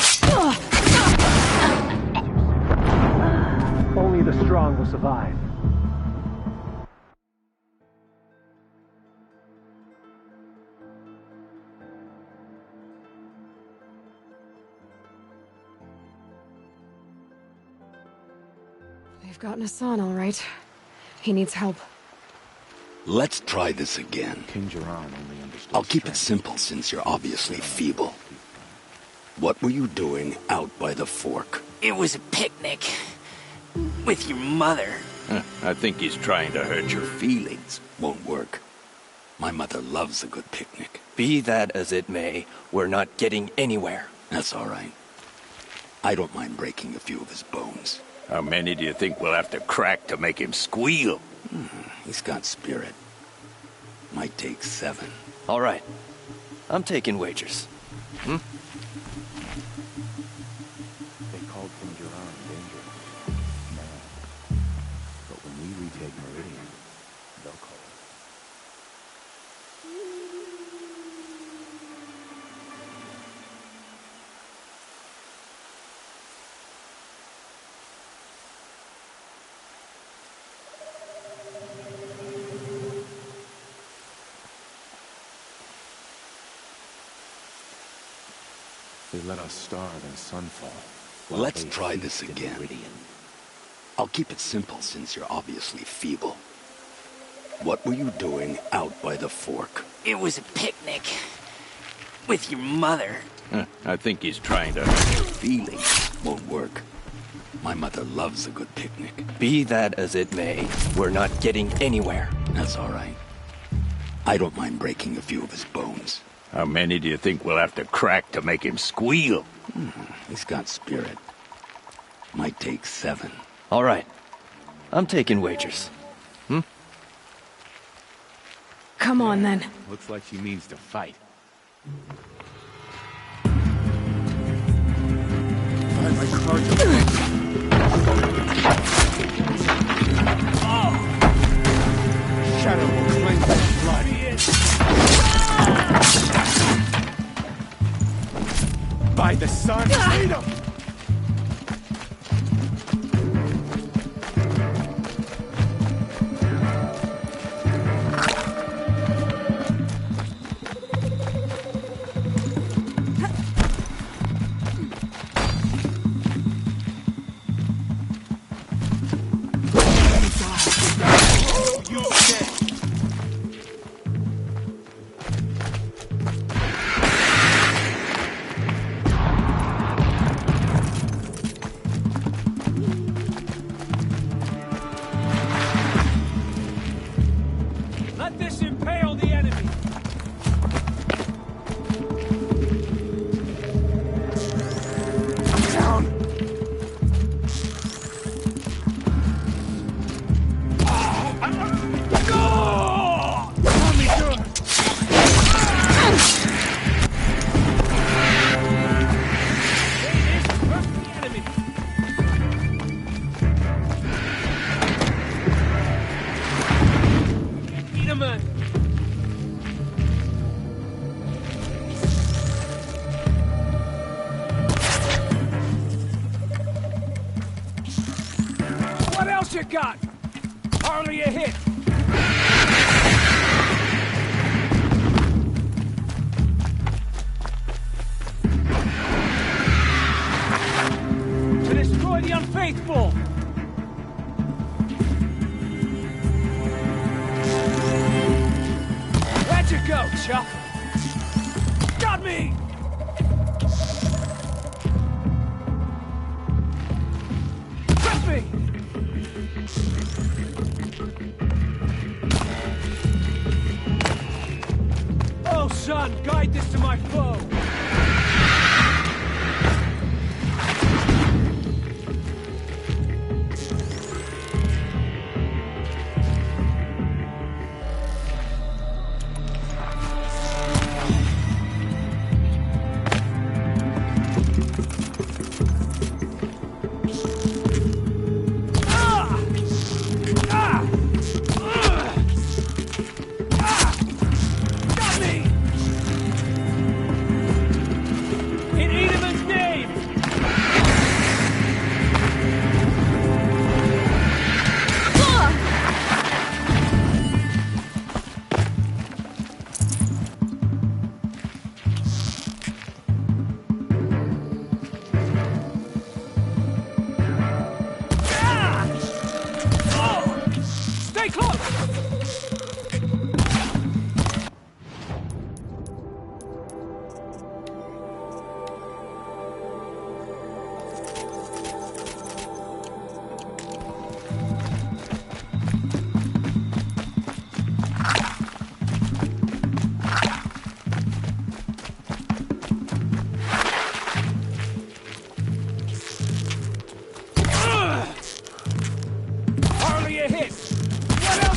Only the strong will survive. They've gotten Hassan, all right. He needs help. Let's try this again. I'll keep it simple since you're obviously feeble. What were you doing out by the fork? It was a picnic. With your mother. I think he's trying to hurt your feelings. Won't work. My mother loves a good picnic. Be that as it may, we're not getting anywhere. That's all right. I don't mind breaking a few of his bones. How many do you think we'll have to crack to make him squeal? He's got spirit. Might take 7. All right. I'm taking wagers. They called Finjaran dangerous. Mad. But when we retake Meridian, they'll call it. They let us starve in Sunfall. Let's try this again. I'll keep it simple since you're obviously feeble. What were you doing out by the fork? It was a picnic. With your mother. I think he's trying to hurt your feelings. Won't work. My mother loves a good picnic. Be that as it may, we're not getting anywhere. That's all right. I don't mind breaking a few of his bones. How many do you think we'll have to crack to make him squeal? He's got spirit. Might take 7. All right. I'm taking wagers. Come on, then. Looks like she means to fight. Find my cards. Shadow will cleanse his blood. By the sun, lead him! else you got? Hardly a hit. To destroy the unfaithful! Where'd you go, Chuck? Got me! Trust me! Oh, son, guide this to my foe!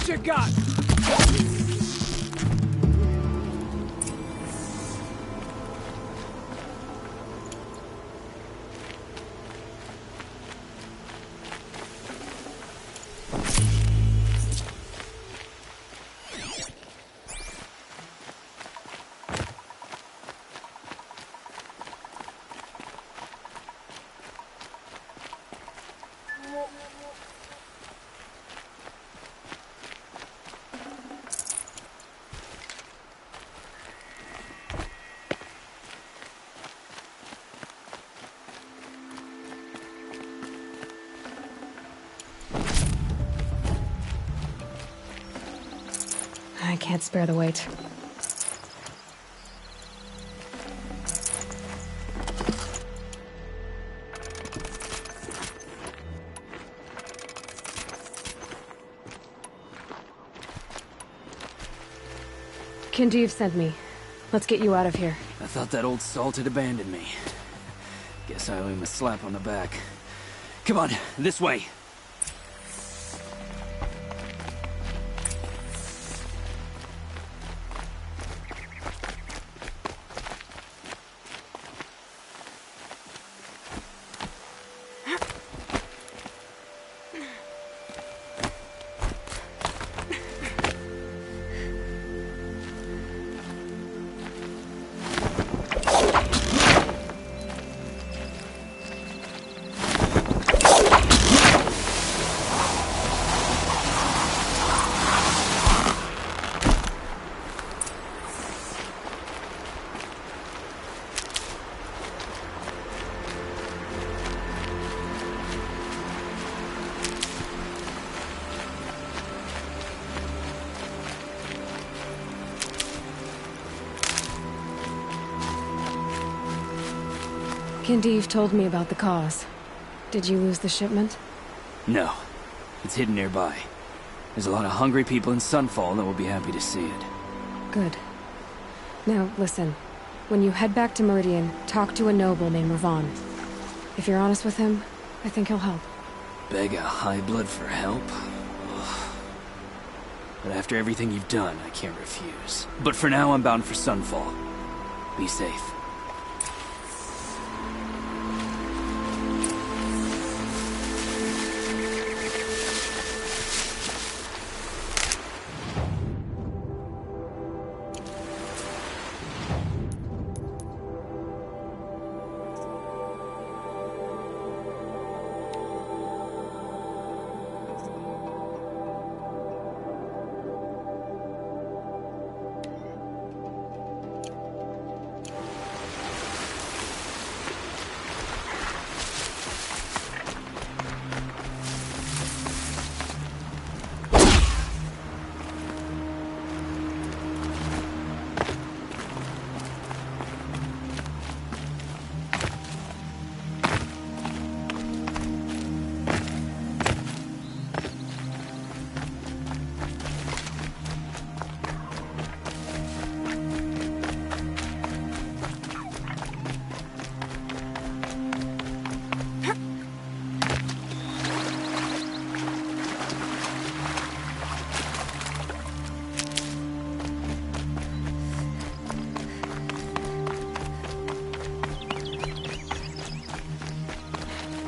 You got? I can't spare the weight. Kindev sent me. Let's get you out of here. I thought that old salt had abandoned me. Guess I owe him a slap on the back. Come on, this way. Kindev told me about the cause. Did you lose the shipment? No. It's hidden nearby. There's a lot of hungry people in Sunfall that will be happy to see it. Good. Now, listen. When you head back to Meridian, talk to a noble named Ravon. If you're honest with him, I think he'll help. Beg a high blood for help? Ugh. But after everything you've done, I can't refuse. But for now, I'm bound for Sunfall. Be safe.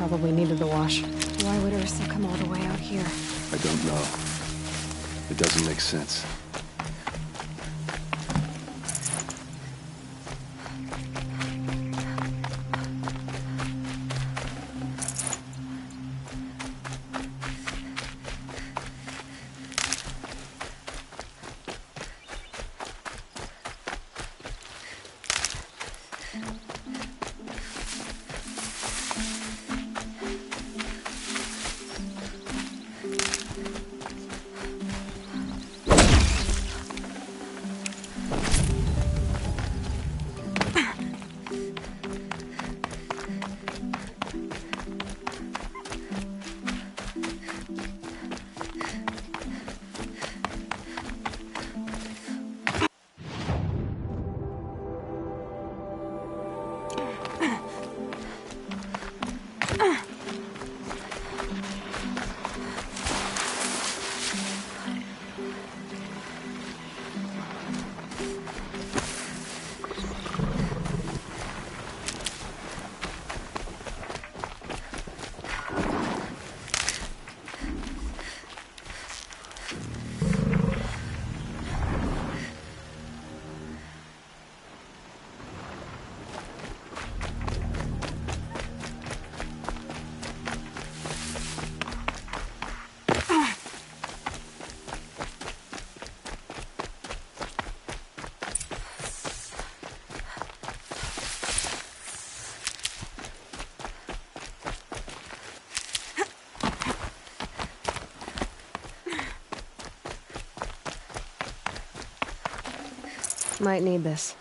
probably needed the wash. Why would Ursa come all the way out here? I don't know. It doesn't make sense. Might need this.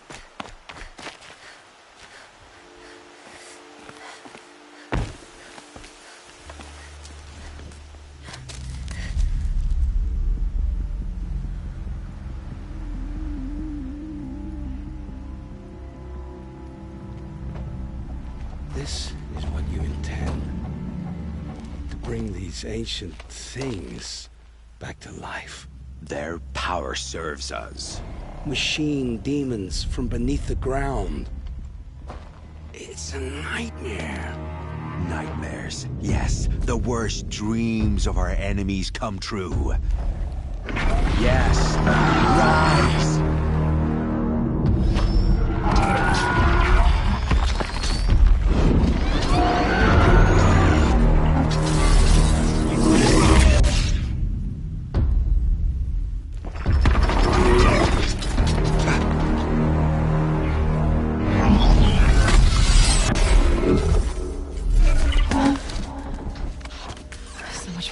This is what you intend. To bring these ancient things back to life. Their power serves us. Machine demons from beneath the ground. It's a nightmare. Nightmares. Yes, the worst dreams of our enemies come true. Yes, rise!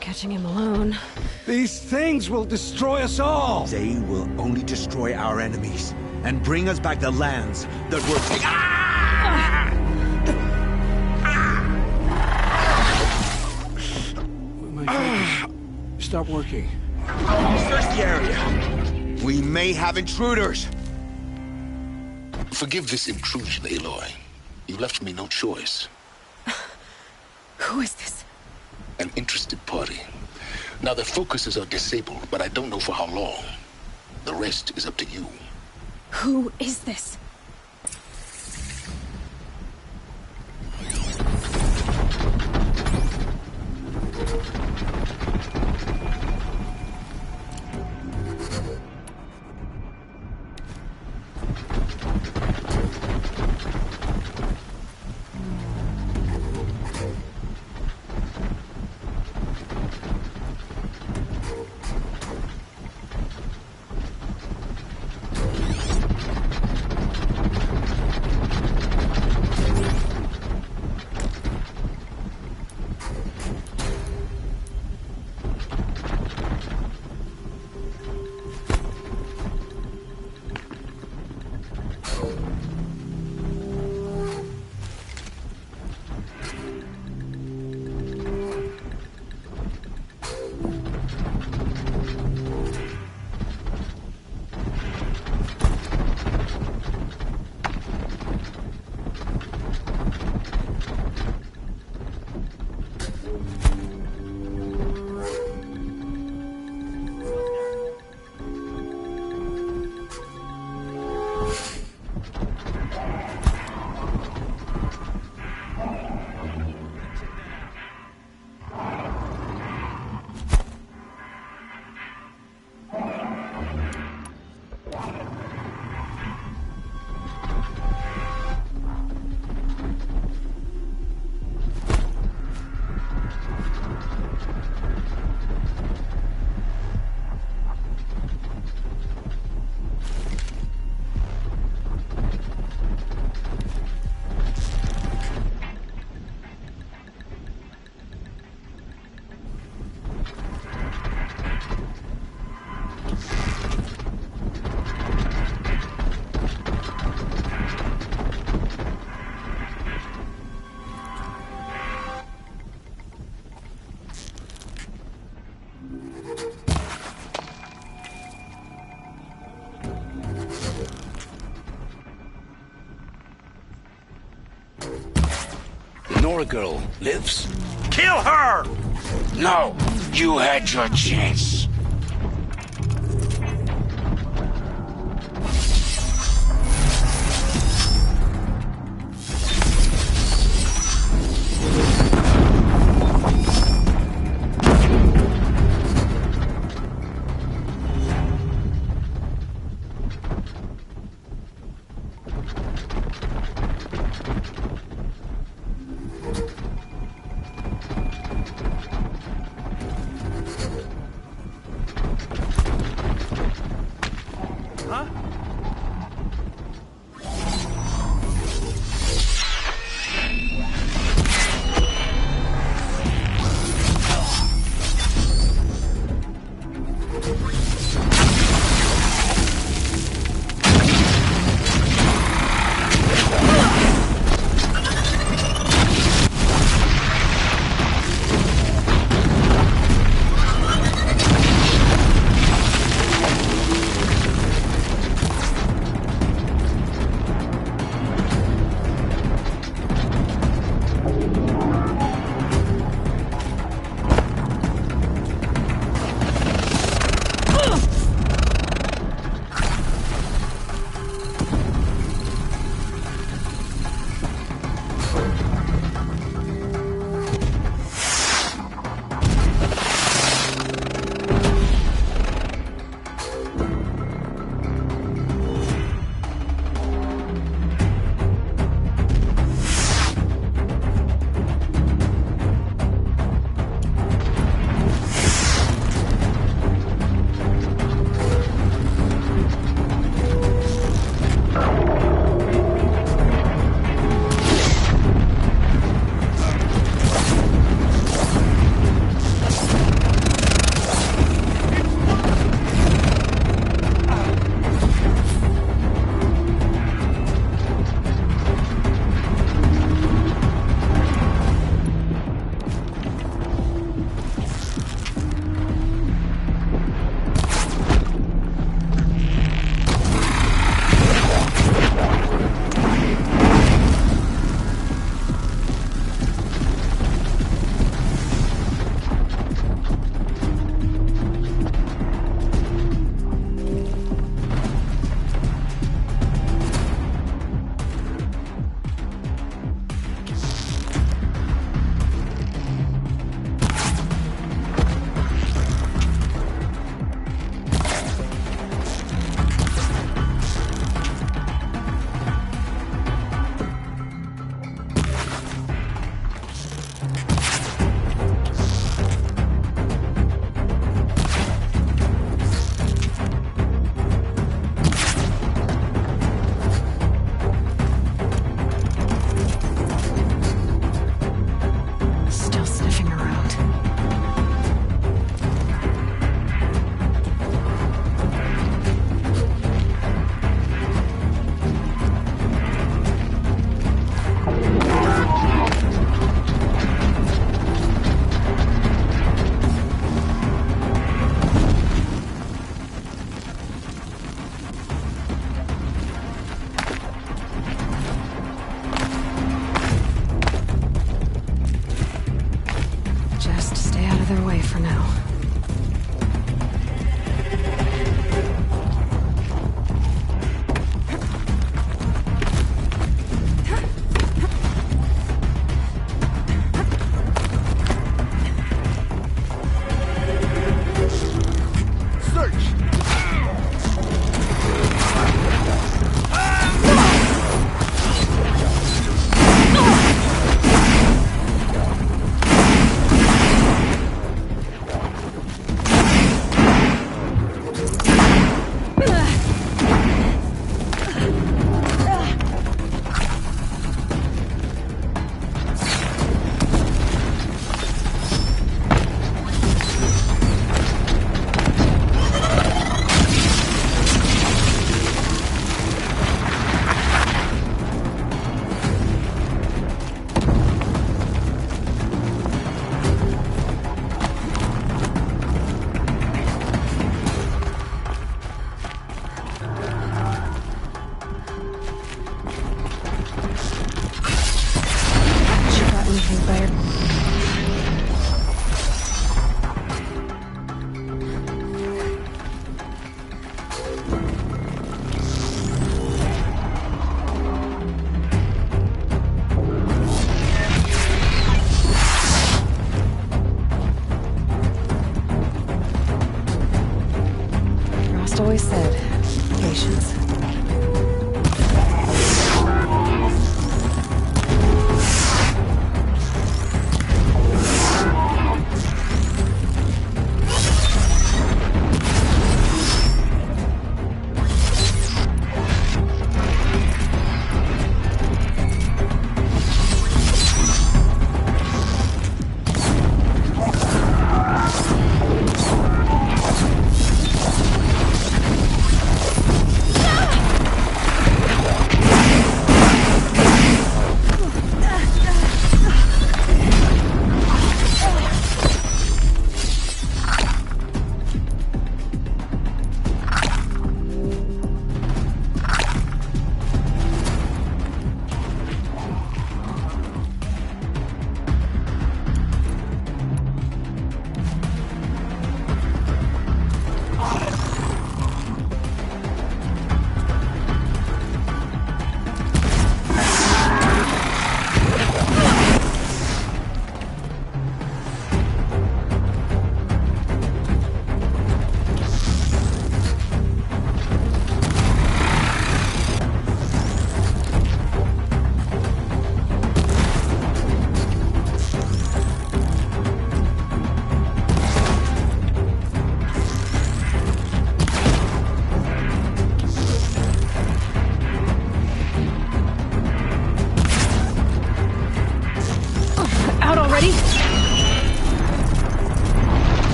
Catching him alone. These things will destroy us all! They will only destroy our enemies and bring us back the lands that were taken. My focus. Stop working. Search the area. We may have intruders. Forgive this intrusion, Aloy. You left me no choice. Who is this? An interested party. Now their focuses are disabled, but I don't know for how long. The rest is up to you. Who is this? poor girl lives. Kill her! No! You had your chance.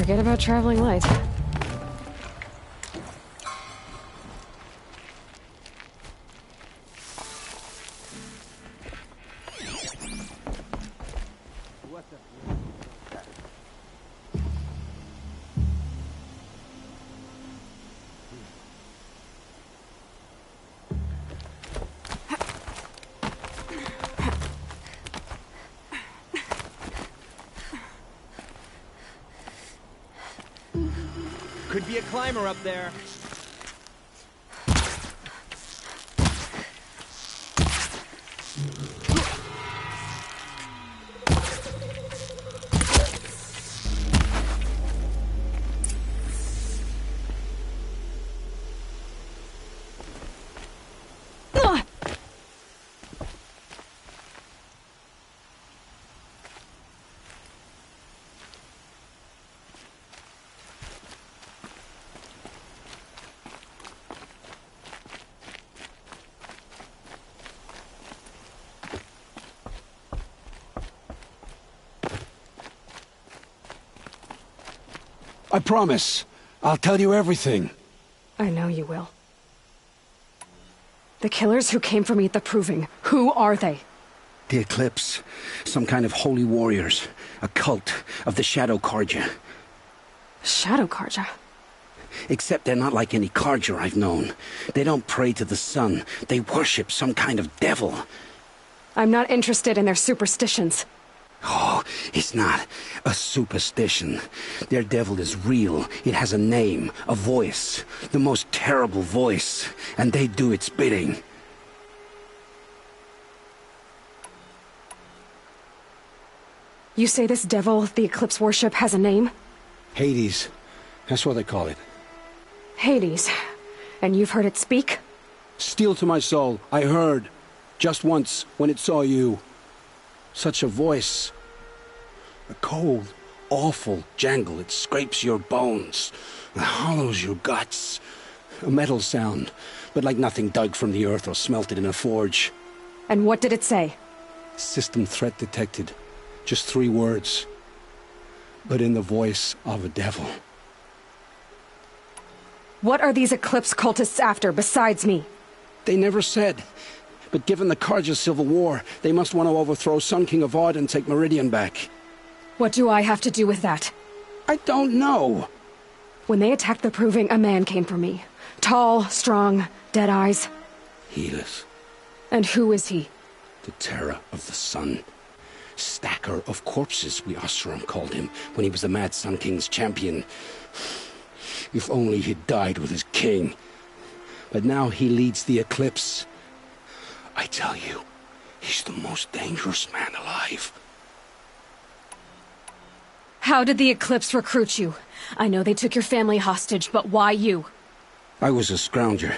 Forget about traveling light. Could be a climber up there. I promise. I'll tell you everything. I know you will. The killers who came for me at the Proving, who are they? The Eclipse. Some kind of holy warriors. A cult of the Shadow Carja. Shadow Carja? Except they're not like any Carja I've known. They don't pray to the sun. They worship some kind of devil. I'm not interested in their superstitions. Oh, it's not a superstition. Their devil is real. It has a name, a voice, the most terrible voice, and they do its bidding. You say this devil the Eclipse worship has a name? Hades. That's what they call it. Hades. And you've heard it speak? Steel to my soul, I heard. Just once, when it saw you. Such a voice. A cold, awful jangle. It scrapes your bones. It hollows your guts. A metal sound, but like nothing dug from the earth or smelted in a forge. And what did it say? System threat detected. Just 3 words. But in the voice of a devil. What are these Eclipse cultists after besides me? They never said. But given the Carja civil war, they must want to overthrow Sun King of Odd and take Meridian back. What do I have to do with that? I don't know. When they attacked the Proving, a man came for me. Tall, strong, dead eyes. Helis. And who is he? The terror of the sun. Stacker of corpses, we Oseram called him, when he was the Mad Sun King's champion. If only he'd died with his king. But now he leads the Eclipse. I tell you, he's the most dangerous man alive. How did the Eclipse recruit you? I know they took your family hostage, but why you? I was a scrounger,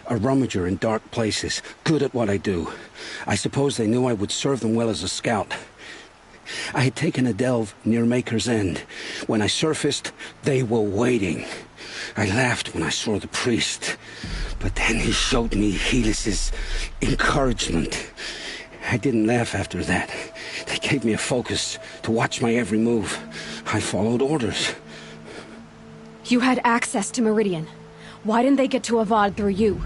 a rummager in dark places, good at what I do. I suppose they knew I would serve them well as a scout. I had taken a delve near Maker's End. When I surfaced, they were waiting. I laughed when I saw the priest, but then he showed me Helis's encouragement. I didn't laugh after that. They gave me a focus to watch my every move. I followed orders. You had access to Meridian. Why didn't they get to Avad through you?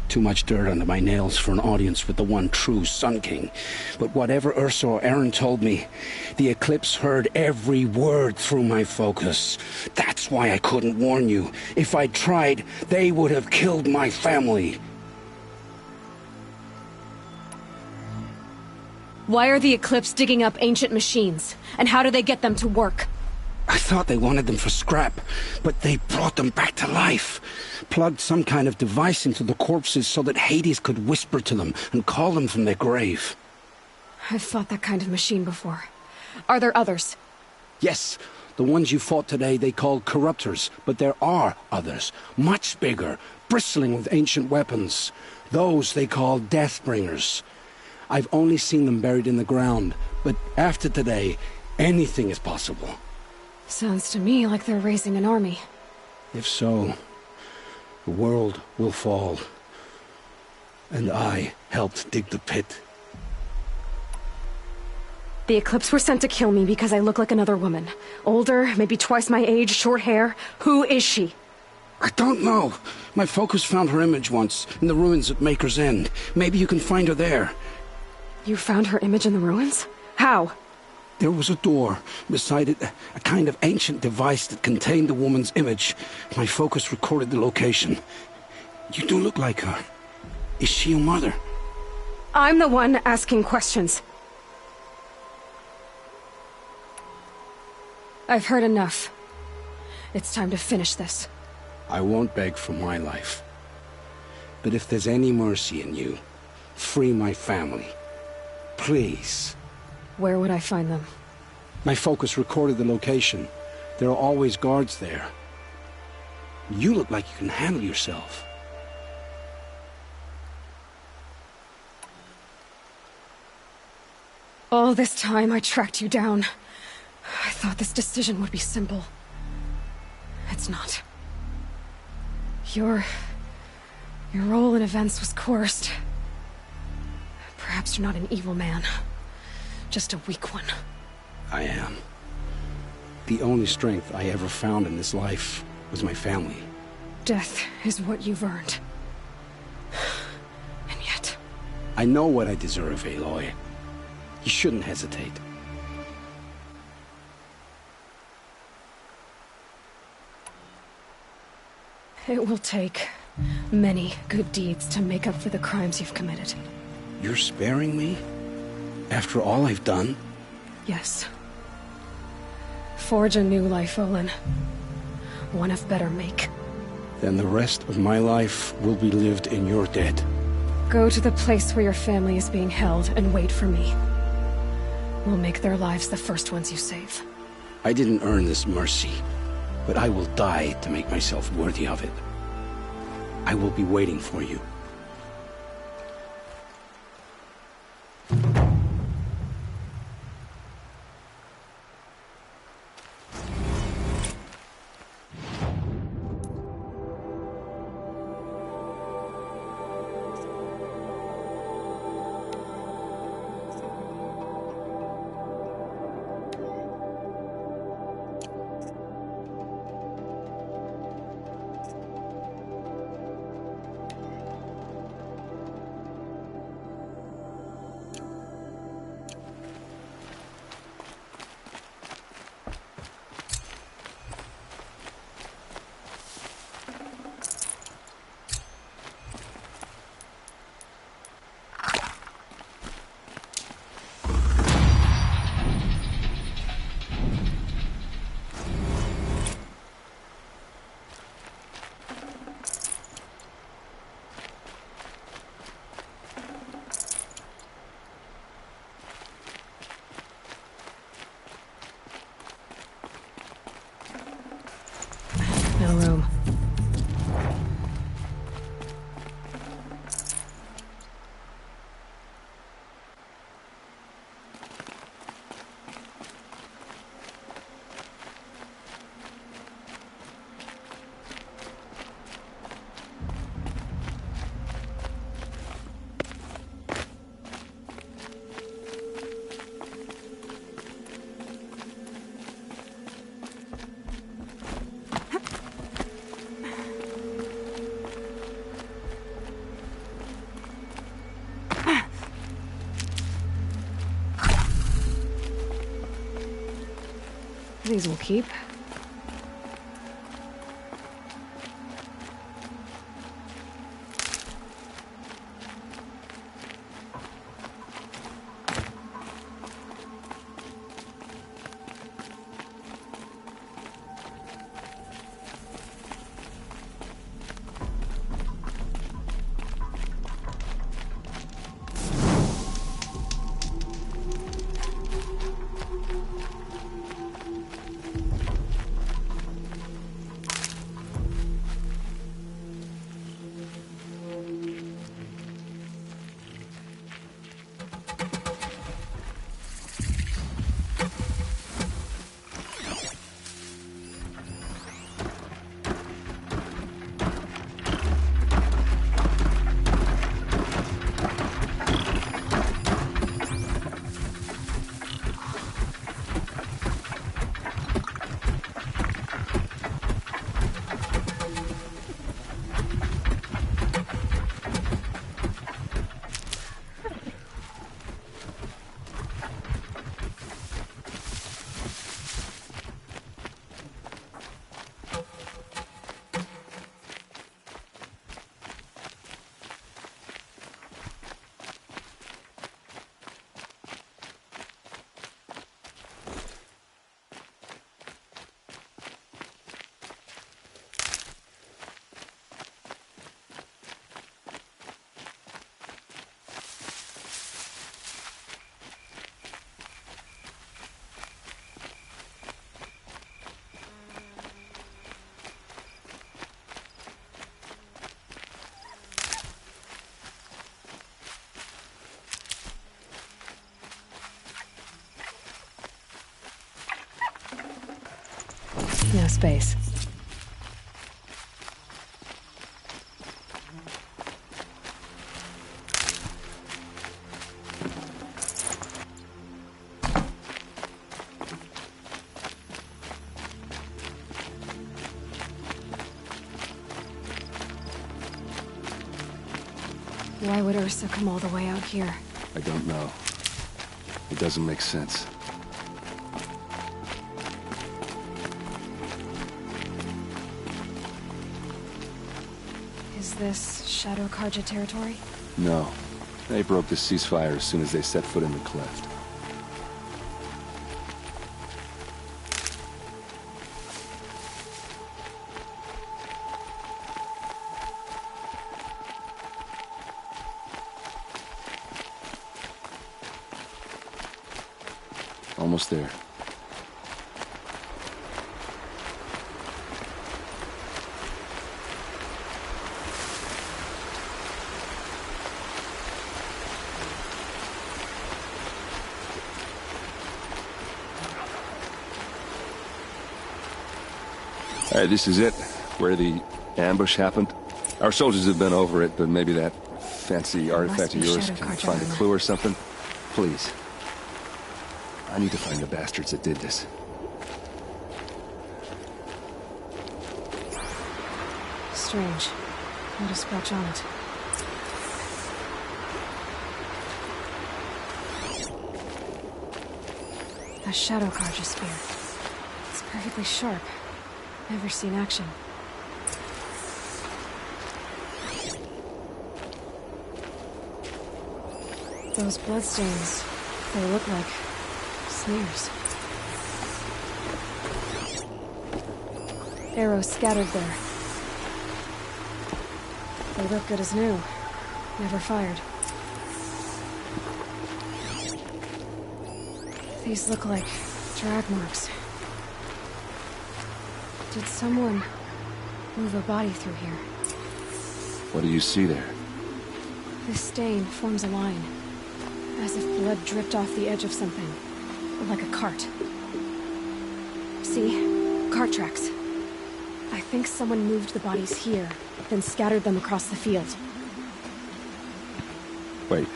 Too much dirt under my nails for an audience with the one true Sun King. But whatever Ursa or Aaron told me, the Eclipse heard every word through my focus. That's why I couldn't warn you. If I'd tried, they would have killed my family. Why are the Eclipse digging up ancient machines? And how do they get them to work? I thought they wanted them for scrap, but they brought them back to life. Plugged some kind of device into the corpses so that Hades could whisper to them and call them from their grave. I've fought that kind of machine before. Are there others? Yes, the ones you fought today they called corruptors, but there are others, much bigger, bristling with ancient weapons. Those they call Deathbringers. I've only seen them buried in the ground, but after today, anything is possible. Sounds to me like they're raising an army. If so, the world will fall. And I helped dig the pit. The Eclipse were sent to kill me because I look like another woman. Older, maybe twice my age, short hair. Who is she? I don't know. My focus found her image once, in the ruins at Maker's End. Maybe you can find her there. You found her image in the ruins? How? There was a door. Beside it, a kind of ancient device that contained the woman's image. My focus recorded the location. You do look like her. Is she your mother? I'm the one asking questions. I've heard enough. It's time to finish this. I won't beg for my life. But if there's any mercy in you, free my family. Please. Where would I find them? My focus recorded the location. There are always guards there. You look like you can handle yourself. All this time I tracked you down. I thought this decision would be simple. It's not. Your role in events was coerced. Perhaps you're not an evil man. Just a weak one. I am. The only strength I ever found in this life was my family. Death is what you've earned. And yet... I know what I deserve, Aloy. You shouldn't hesitate. It will take many good deeds to make up for the crimes you've committed. You're sparing me? After all I've done? Yes. Forge a new life, Olin. One of better make. Then the rest of my life will be lived in your debt. Go to the place where your family is being held and wait for me. We'll make their lives the first ones you save. I didn't earn this mercy, but I will die to make myself worthy of it. I will be waiting for you. No room. These will keep. No space. Why would Ursa come all the way out here? I don't know. It doesn't make sense. Is this Shadow Karja territory? No. They broke the ceasefire as soon as they set foot in the cleft. Almost there. All right, this is it, where the ambush happened. Our soldiers have been over it, but maybe that fancy artifact of yours can find a clue or something. Please. I need to find the bastards that did this. Strange. Not a scratch on it. A Shadow Karja spear. It's perfectly sharp. Never seen action. Those bloodstains, they look like smears. Arrows scattered there. They look good as new. Never fired. These look like drag marks. Did someone move a body through here? What do you see there? This stain forms a line, as if blood dripped off the edge of something, like a cart. See? Cart tracks. I think someone moved the bodies here, then scattered them across the field. Wait.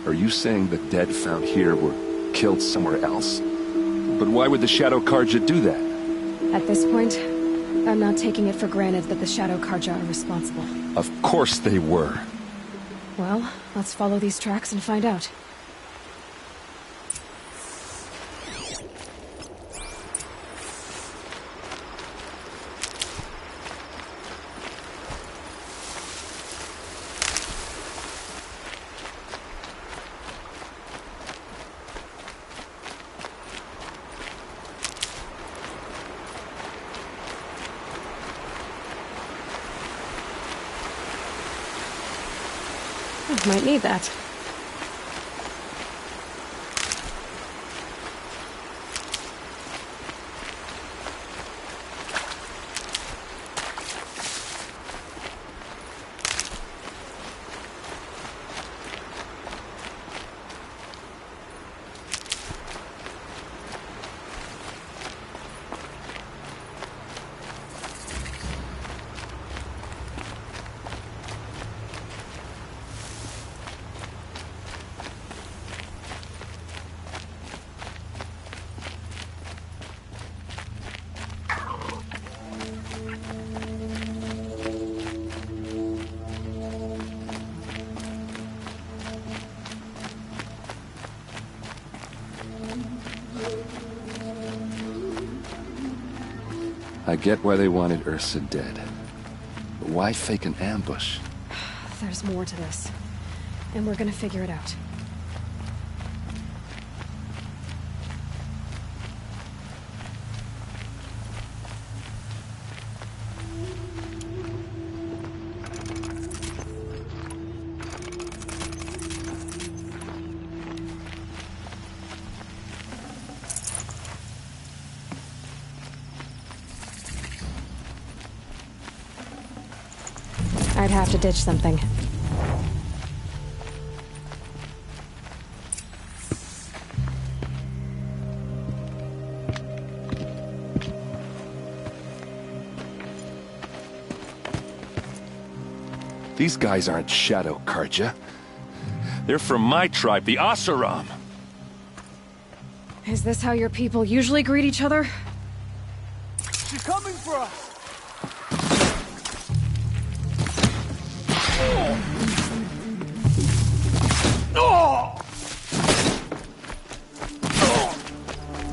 Are you saying the dead found here were killed somewhere else? But why would the Shadow Karja do that? At this point, I'm not taking it for granted that the Shadow Karja are responsible. Of course they were. Well, let's follow these tracks and find out. Might need that. I get why they wanted Ursa dead. But why fake an ambush? There's more to this. And we're gonna figure it out. I'd have to ditch something. These guys aren't Shadow Karja. They're from my tribe, the Oseram. Is this how your people usually greet each other? She's coming for us!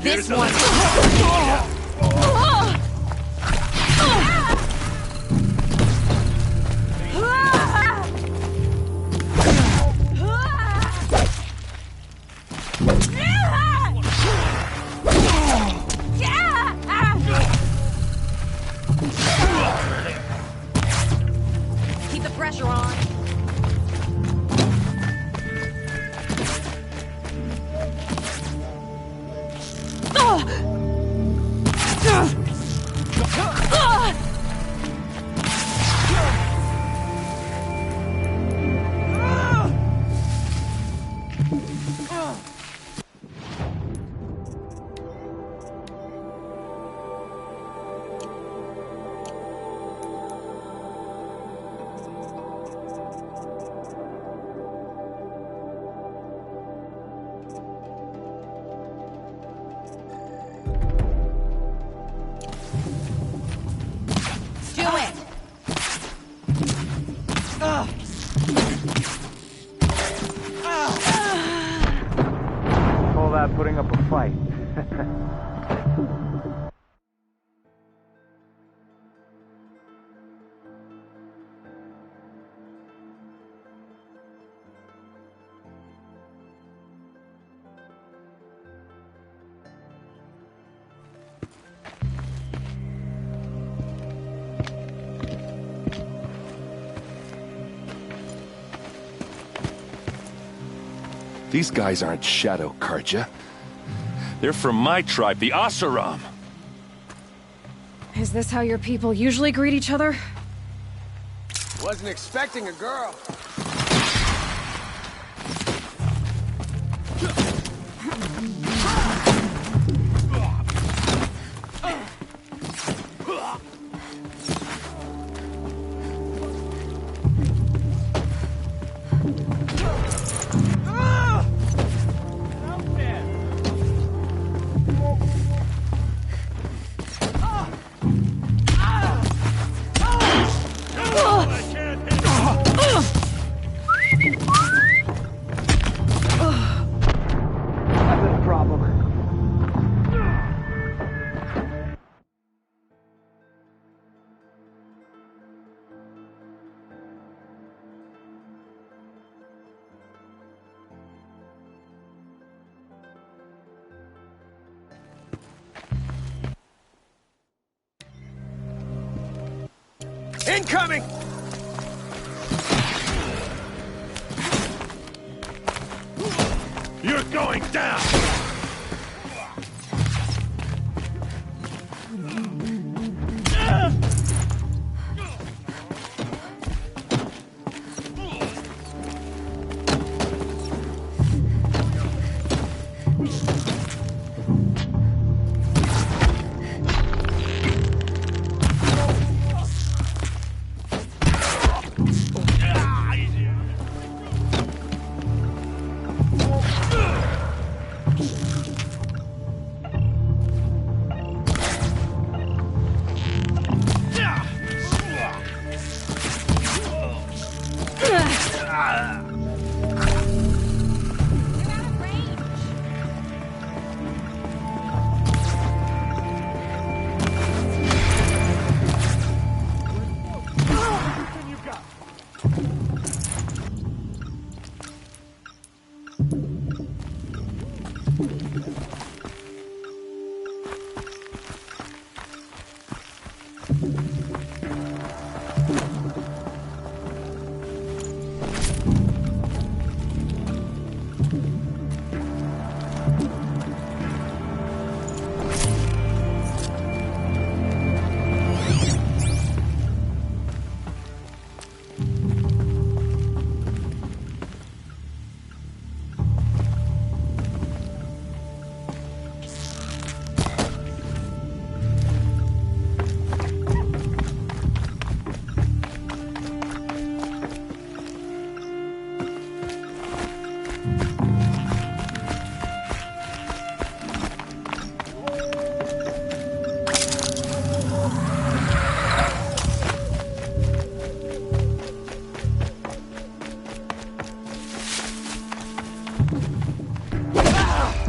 This one. Keep the pressure on. Call that putting up a fight. These guys aren't Shadow Karja. They're from my tribe, the Oseram. Is this how your people usually greet each other? Wasn't expecting a girl. Incoming! You're going down!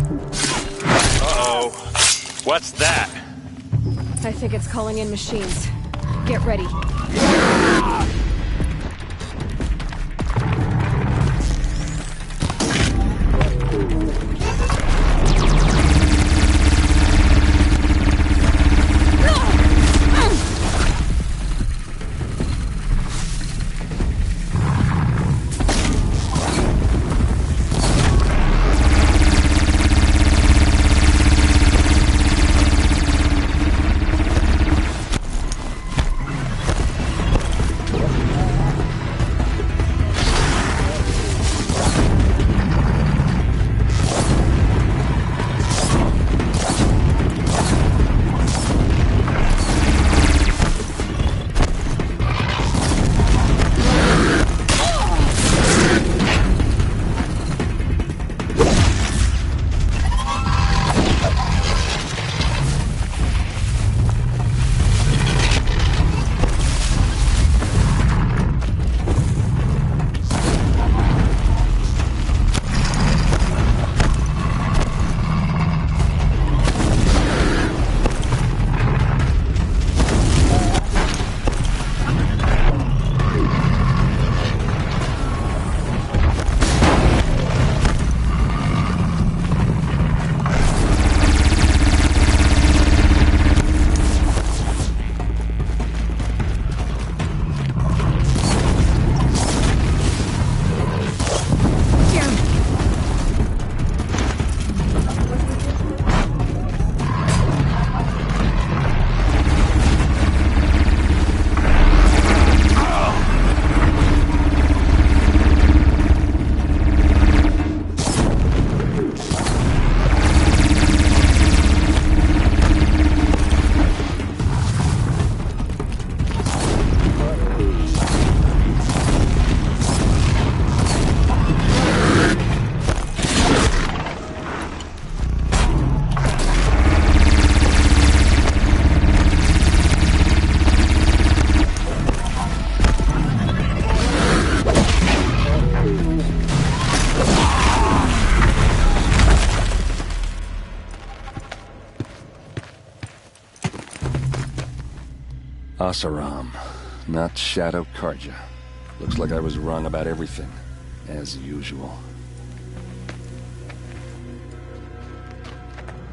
Uh-oh. What's that? I think it's calling in machines. Get ready. Asaram, not Shadow Karja. Looks like I was wrong about everything, as usual.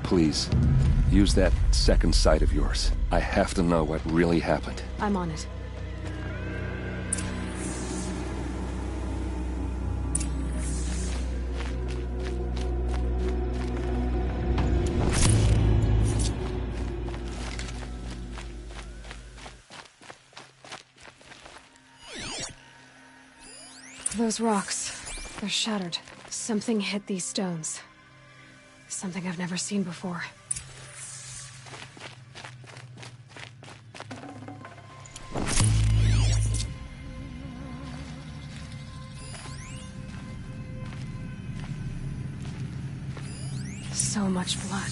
Please, use that second sight of yours. I have to know what really happened. I'm on it. Those rocks, they're shattered. Something hit these stones. Something I've never seen before. So much blood.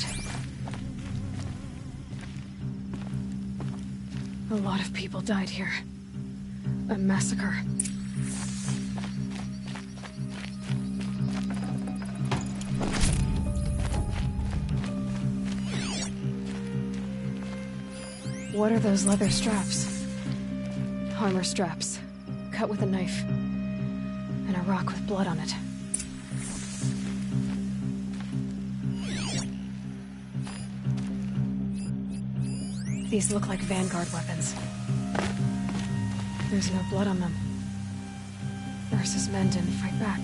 A lot of people died here. A massacre. What are those leather straps? Armor straps, cut with a knife, and a rock with blood on it. These look like Vanguard weapons. There's no blood on them. Ursa's men didn't fight back.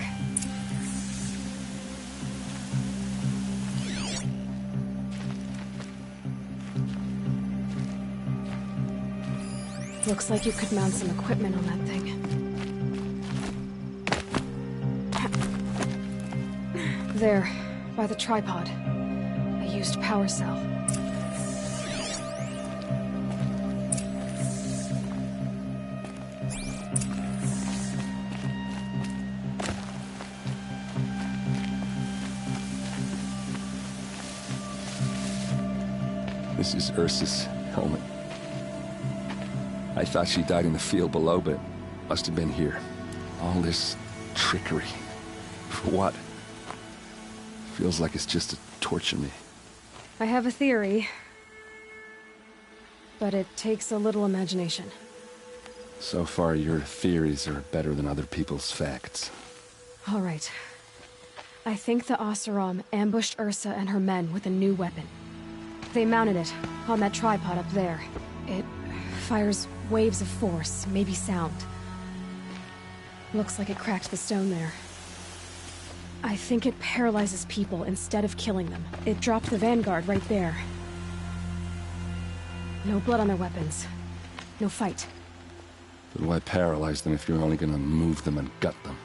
Looks like you could mount some equipment on that thing. There, by the tripod. A used power cell. This is Ursa's helmet. I thought she died in the field below, but must have been here. All this trickery. For what? Feels like it's just to torture me. I have a theory, but it takes a little imagination. So far, your theories are better than other people's facts. All right. I think the Oseram ambushed Ursa and her men with a new weapon. They mounted it on that tripod up there. It fires waves of force, maybe sound. Looks like it cracked the stone there. I think it paralyzes people instead of killing them. It dropped the Vanguard right there. No blood on their weapons. No fight. But why paralyze them if you're only gonna move them and gut them?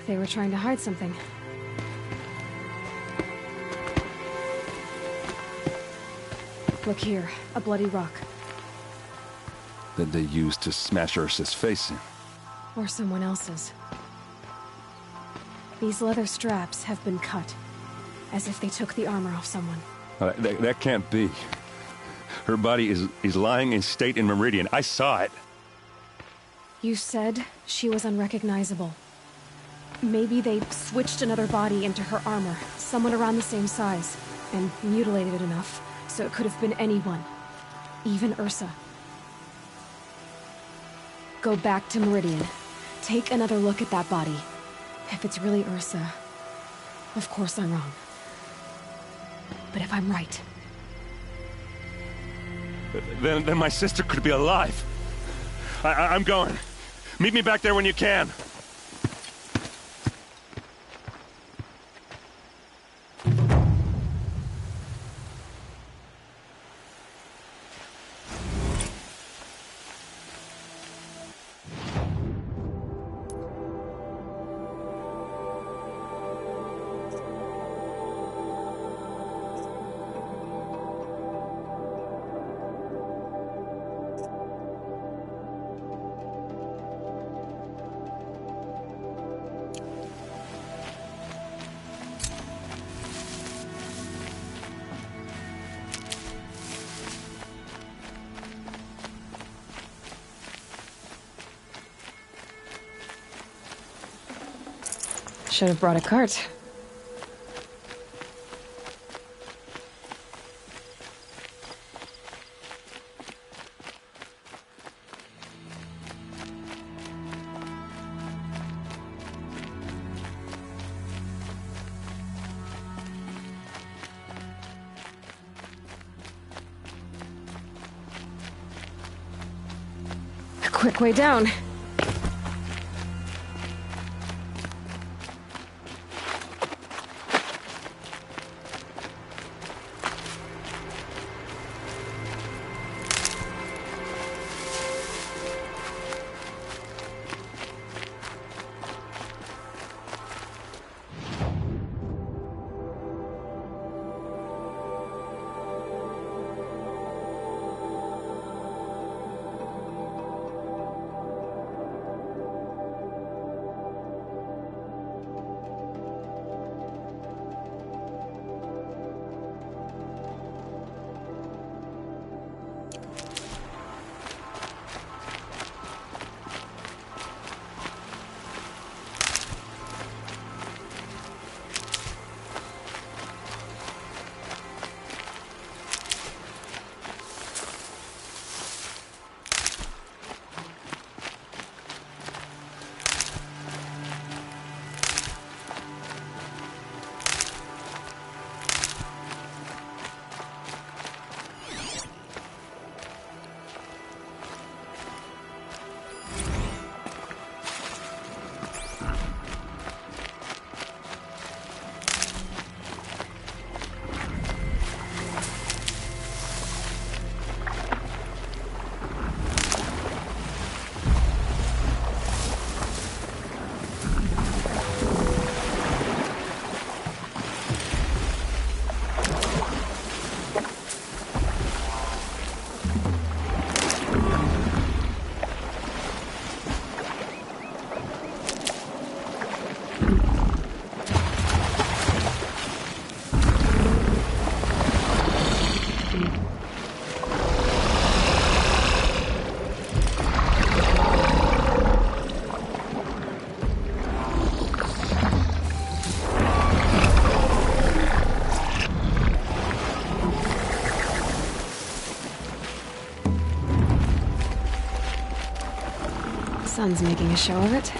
They were trying to hide something. Look here, a bloody rock. That they used to smash Ursa's face in. Or someone else's. These leather straps have been cut, as if they took the armor off someone. That can't be. Her body is lying in state in Meridian. I saw it. You said she was unrecognizable. Maybe they switched another body into her armor, someone around the same size, and mutilated it enough, so it could have been anyone. Even Ursa. Go back to Meridian. Take another look at that body. If it's really Ursa, of course I'm wrong. But if I'm right... Then my sister could be alive. I'm going. Meet me back there when you can. Should have brought a cart. A quick way down. sun's making a show of it.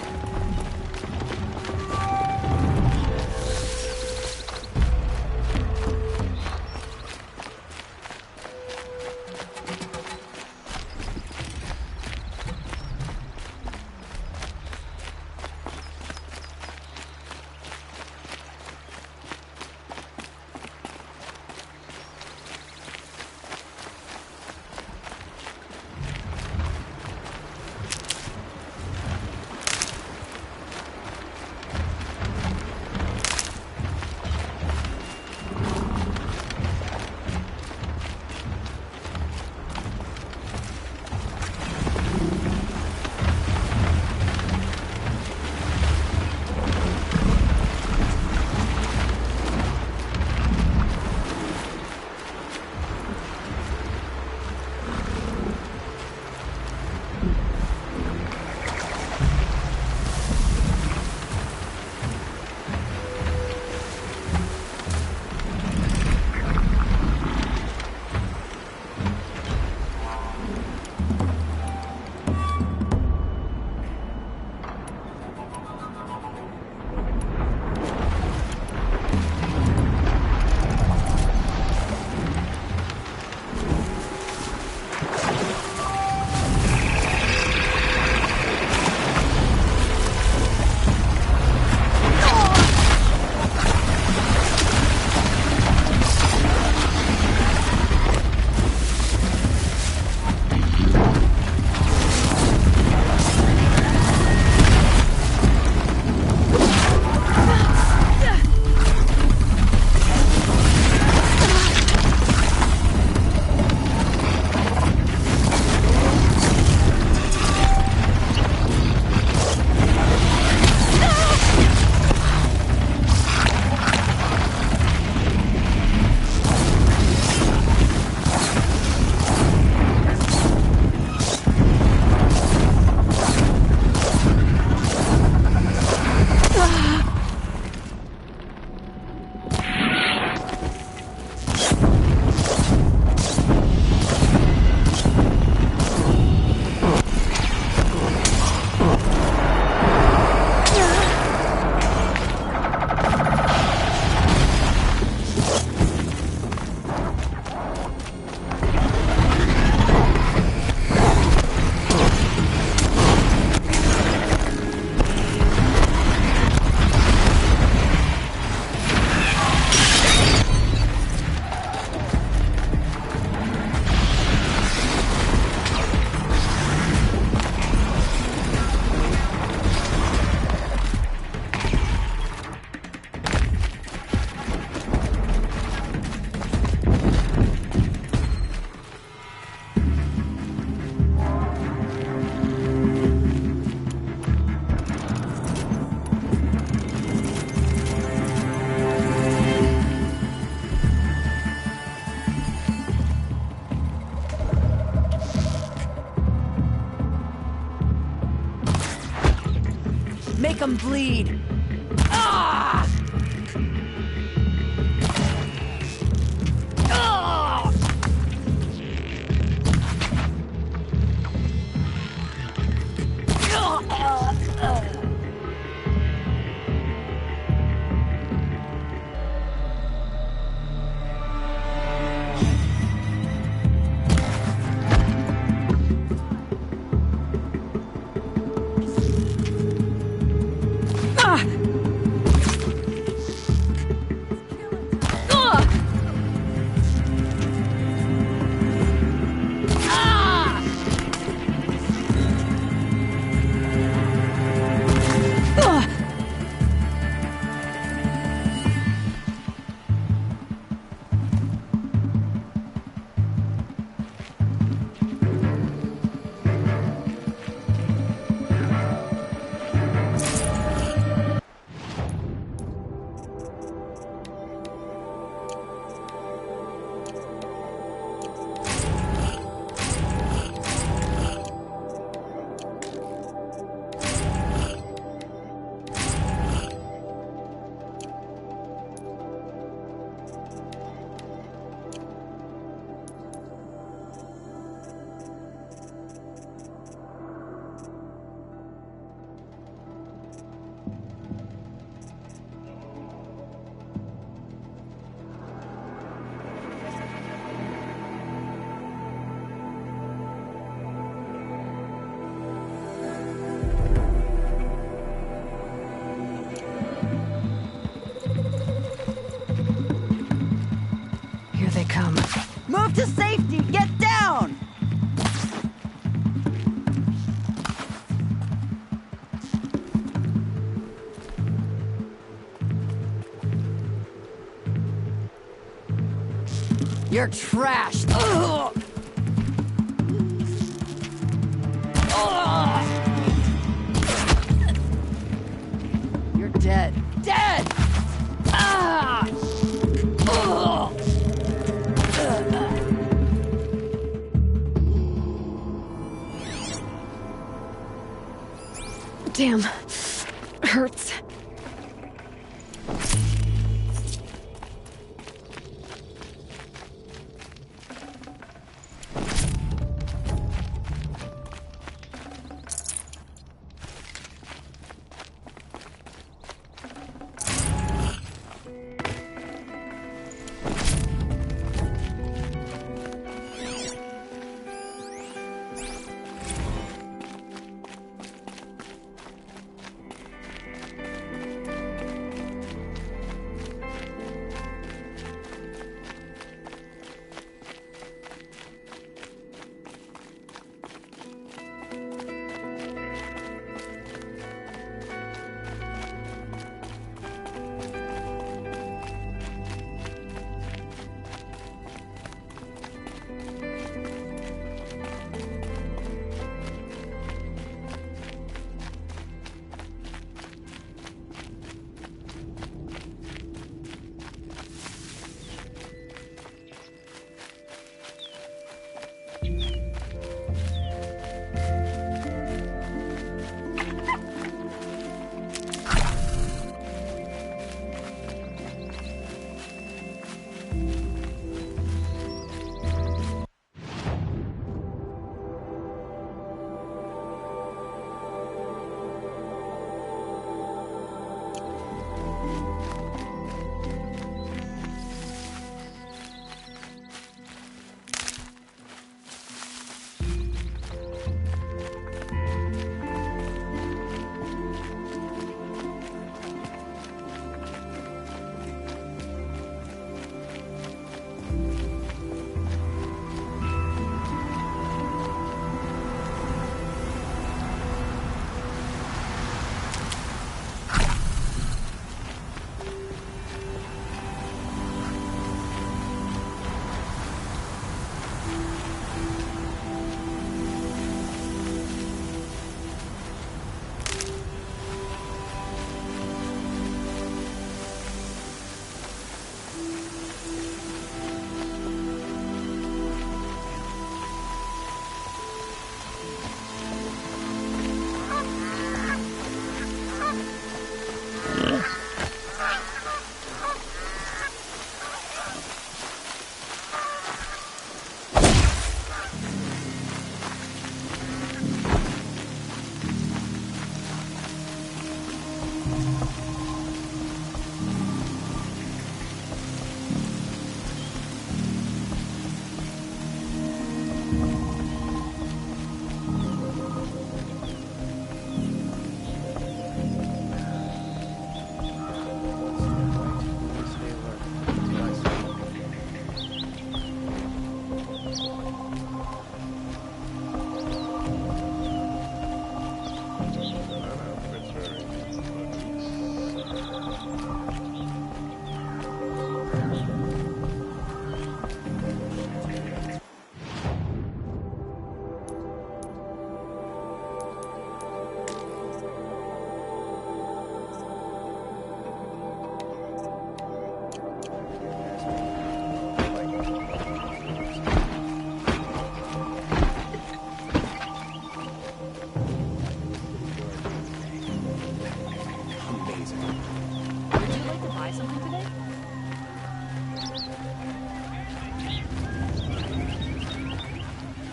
Make them bleed. Ah! Ah! Ah! come. Move to safety! Get down! You're trash! Ugh. Ugh. You're dead. Dead! Ah! Ugh. Damn. Hurts.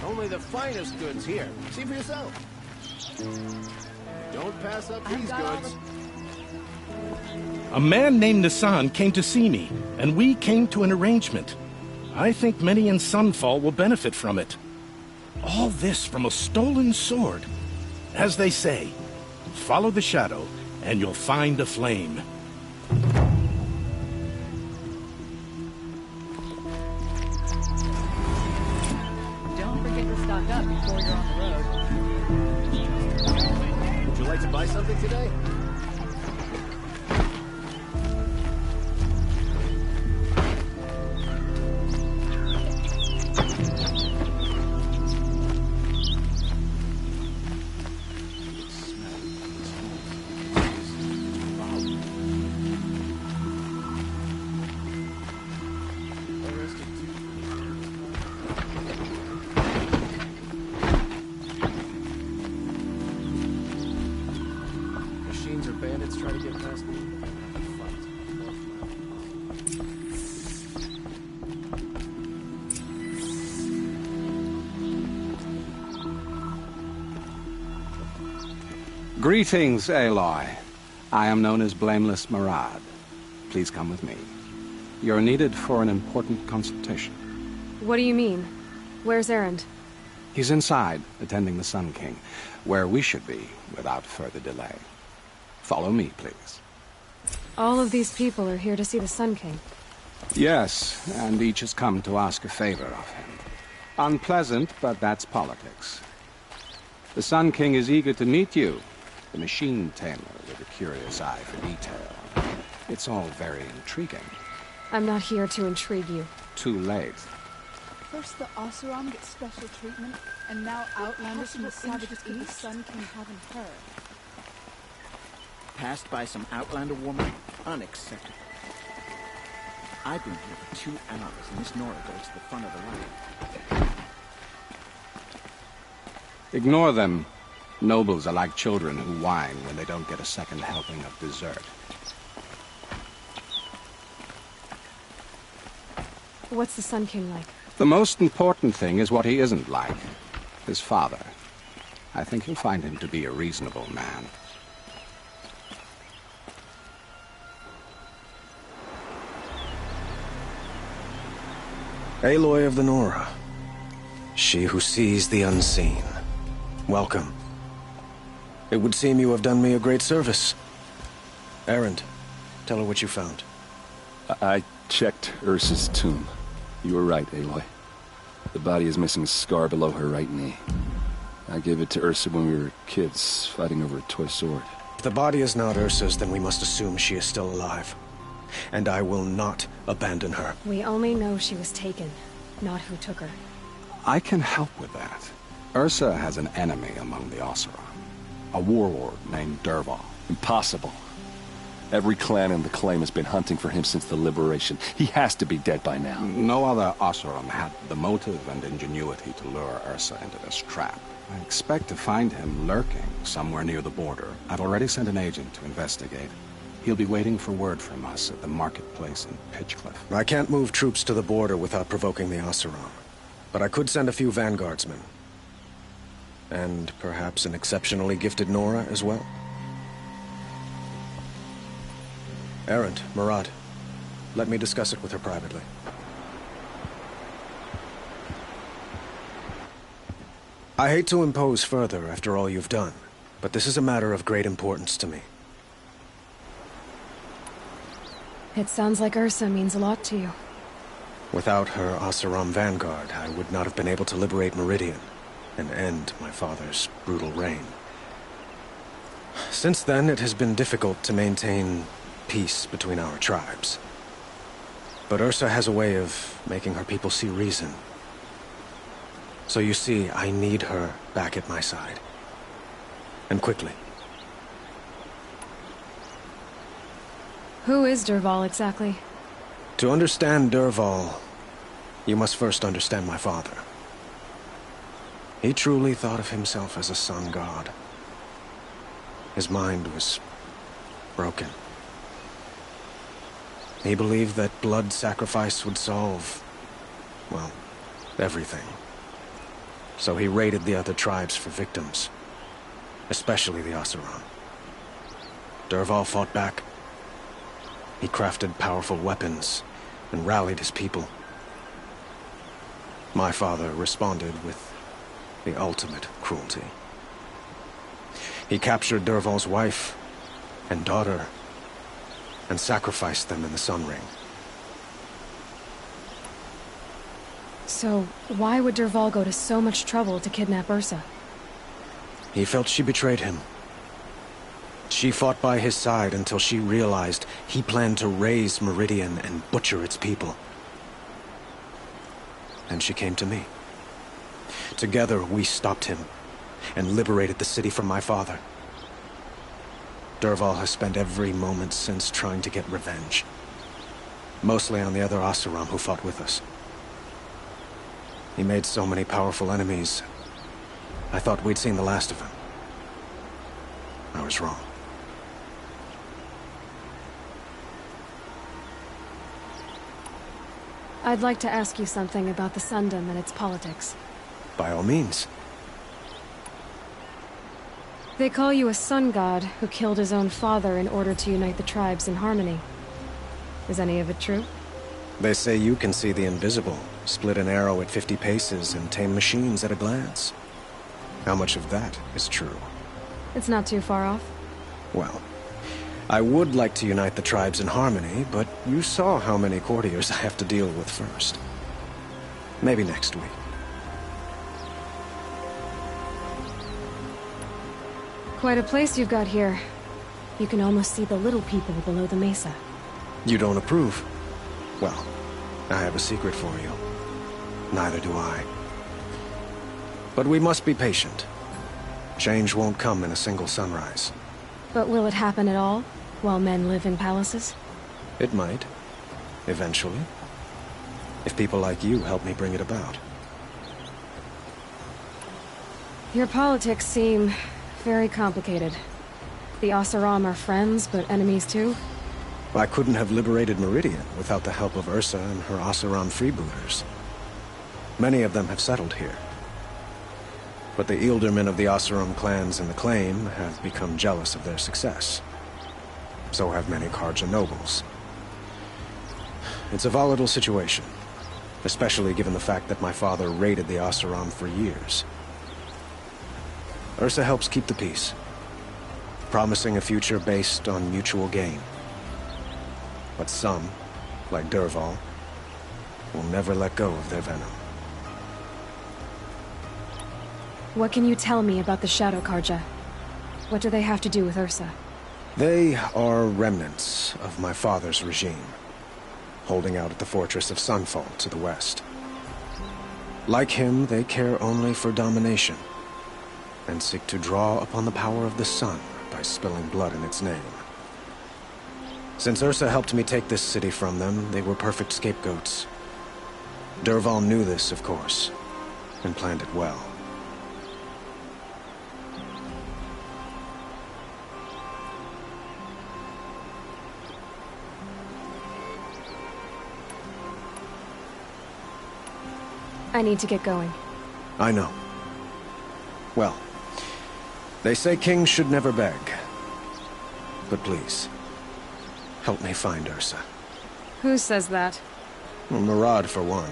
Only the finest goods here. See for yourself. Don't pass up these goods. A man named Nissan came to see me, and we came to an arrangement. I think many in Sunfall will benefit from it. All this from a stolen sword. As they say, follow the shadow, and you'll find a flame. up before you're on the road. Would you like to buy something today? Machines or bandits try to get past me. Greetings, Aloy. I am known as Blameless Murad. Please come with me. You're needed for an important consultation. What do you mean? Where's Erend? He's inside, attending the Sun King, where we should be without further delay. Follow me, please. All of these people are here to see the Sun King. Yes, and each has come to ask a favor of him. Unpleasant, but that's politics. The Sun King is eager to meet you, the machine tamer with a curious eye for detail. It's all very intriguing. I'm not here to intrigue you. Too late. First the Oseram get special treatment, and now Outlanders from the Savages could the Sun King haven't heard. Passed by some Outlander woman? Unacceptable. I've been here for 2 hours, and Miss Nora goes to the front of the line. Ignore them. Nobles are like children who whine when they don't get a second helping of dessert. What's the Sun King like? The most important thing is what he isn't like. His father. I think you'll find him to be a reasonable man. Aloy of the Nora. She who sees the unseen. Welcome. It would seem you have done me a great service. Erend, tell her what you found. I checked Ursa's tomb. You were right, Aloy. The body is missing a scar below her right knee. I gave it to Ursa when we were kids, fighting over a toy sword. If the body is not Ursa's, then we must assume she is still alive. And I will not abandon her. We only know she was taken, not who took her. I can help with that. Ursa has an enemy among the Oseram. A warlord named Dervahl. Impossible. Every clan in the claim has been hunting for him since the liberation. He has to be dead by now. No other Oseram had the motive and ingenuity to lure Ursa into this trap. I expect to find him lurking somewhere near the border. I've already sent an agent to investigate. He'll be waiting for word from us at the marketplace in Pitchcliff. I can't move troops to the border without provoking the Oseram. But I could send a few vanguardsmen. And perhaps an exceptionally gifted Nora as well. Erend, Murad, let me discuss it with her privately. I hate to impose further after all you've done, but this is a matter of great importance to me. It sounds like Ursa means a lot to you. Without her Oseram vanguard, I would not have been able to liberate Meridian and end my father's brutal reign. Since then, it has been difficult to maintain peace between our tribes. But Ursa has a way of making her people see reason. So you see, I need her back at my side. And quickly. Who is Dervahl exactly? To understand Dervahl, you must first understand my father. He truly thought of himself as a sun god. His mind was broken. He believed that blood sacrifice would solve, well, everything. So he raided the other tribes for victims, especially the Oseram. Dervahl fought back. He crafted powerful weapons and rallied his people. My father responded with the ultimate cruelty. He captured Dervahl's wife and daughter and sacrificed them in the Sun Ring. So, why would Derval go to so much trouble to kidnap Ursa? He felt she betrayed him. She fought by his side until she realized he planned to raise Meridian and butcher its people. And she came to me. Together, we stopped him and liberated the city from my father. Derval has spent every moment since trying to get revenge. Mostly on the other Oseram who fought with us. He made so many powerful enemies, I thought we'd seen the last of him. I was wrong. I'd like to ask you something about the Sundom and its politics. By all means. They call you a sun god who killed his own father in order to unite the tribes in harmony. Is any of it true? They say you can see the invisible, split an arrow at 50 paces, and tame machines at a glance. How much of that is true? It's not too far off. Well, I would like to unite the tribes in harmony, but you saw how many courtiers I have to deal with first. Maybe next week. Quite a place you've got here. You can almost see the little people below the mesa. You don't approve? Well, I have a secret for you. Neither do I. But we must be patient. Change won't come in a single sunrise. But will it happen at all, while men live in palaces? It might. Eventually. If people like you help me bring it about. Your politics seem very complicated. The Oseram are friends, but enemies too? I couldn't have liberated Meridian without the help of Ursa and her Oseram freebooters. Many of them have settled here. But the Ealdormen of the Oseram clans in the claim have become jealous of their success. So have many Karja nobles. It's a volatile situation, especially given the fact that my father raided the Oseram for years. Ursa helps keep the peace, promising a future based on mutual gain. But some, like Derval, will never let go of their venom. What can you tell me about the Shadow Karja? What do they have to do with Ursa? They are remnants of my father's regime, holding out at the fortress of Sunfall to the west. Like him, they care only for domination, and seek to draw upon the power of the sun by spilling blood in its name. Since Ursa helped me take this city from them, they were perfect scapegoats. Derval knew this, of course, and planned it well. I need to get going. I know. Well, they say kings should never beg. But please, help me find Ursa. Who says that? Well, Murad, for one.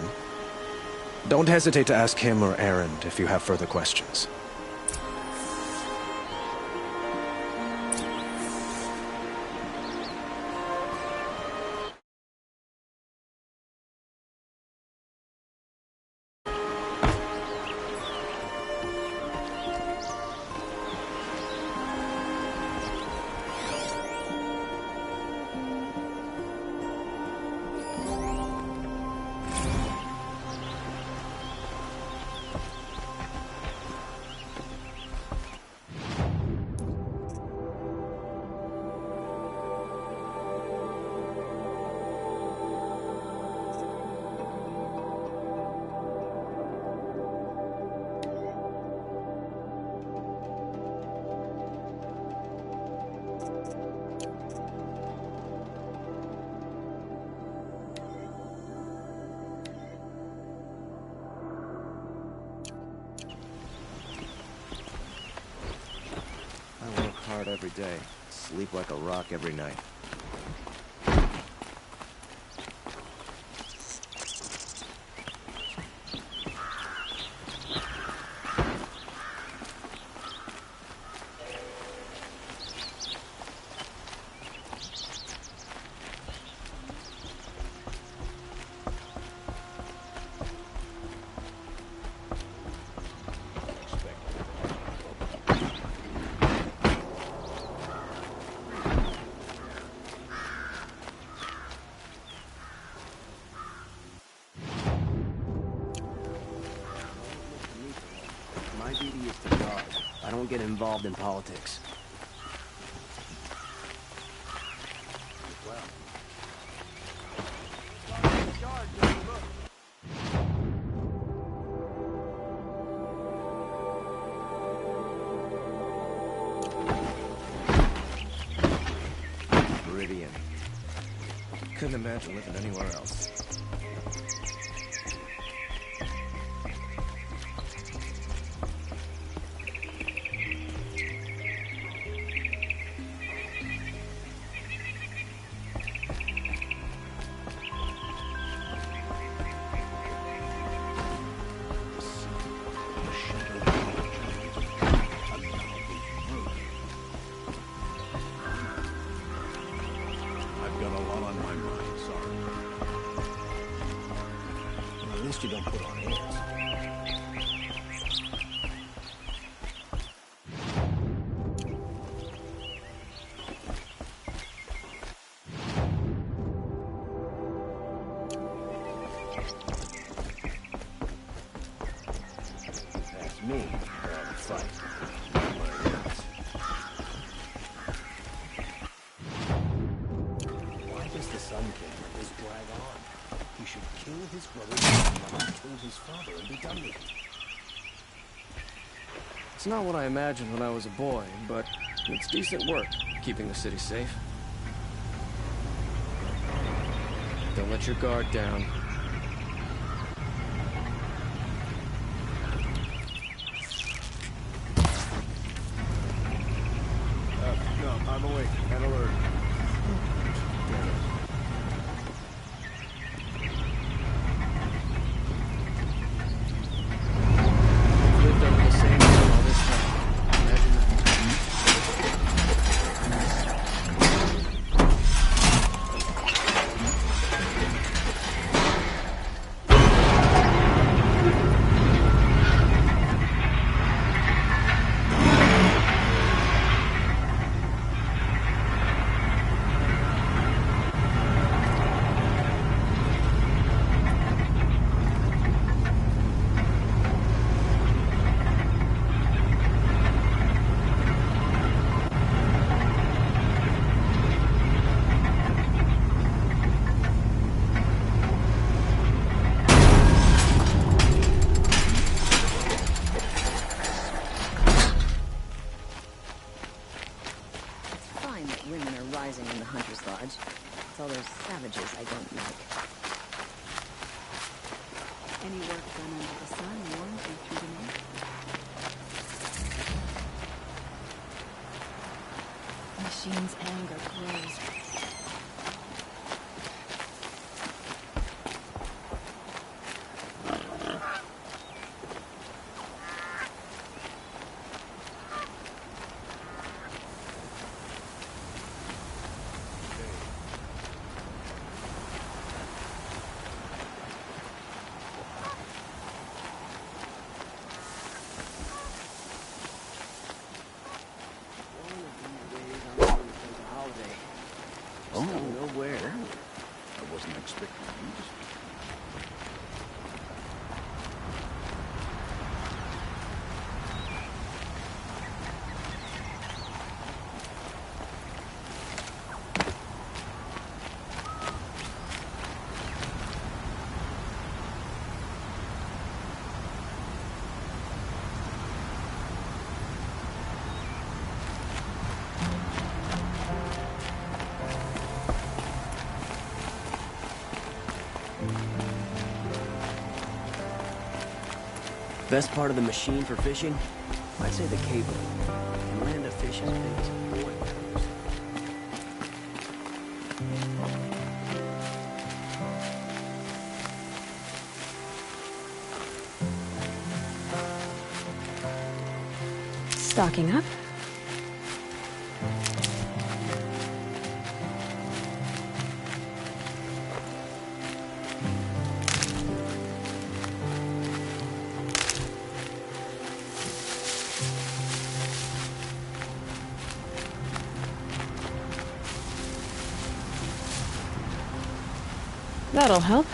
Don't hesitate to ask him or Erend if you have further questions. Every day, sleep like a rock every night. the guard. I don't get involved in politics. Meridian. Couldn't imagine living anywhere else. I've got a lot on my mind, sorry. Well, at least you don't put on airs. That's me, all the fight. Why does the Sun King let this drag on? He should kill his brother like he killed his father and be done with it. It's not what I imagined when I was a boy, but it's decent work, keeping the city safe. Don't let your guard down. No, I'm awake and alert. I've lived under the same roof all this time. Imagine that. Fine that women are rising in the Hunter's Lodge. It's all those savages I don't like. Any work done under the sun warms you through the night. Machine's anger grows. Oh, nowhere. I wasn't expecting you to speak. Best part of the machine for fishing? I'd say the cable. Can land a fish as big as a boy. Stocking up. That'll help.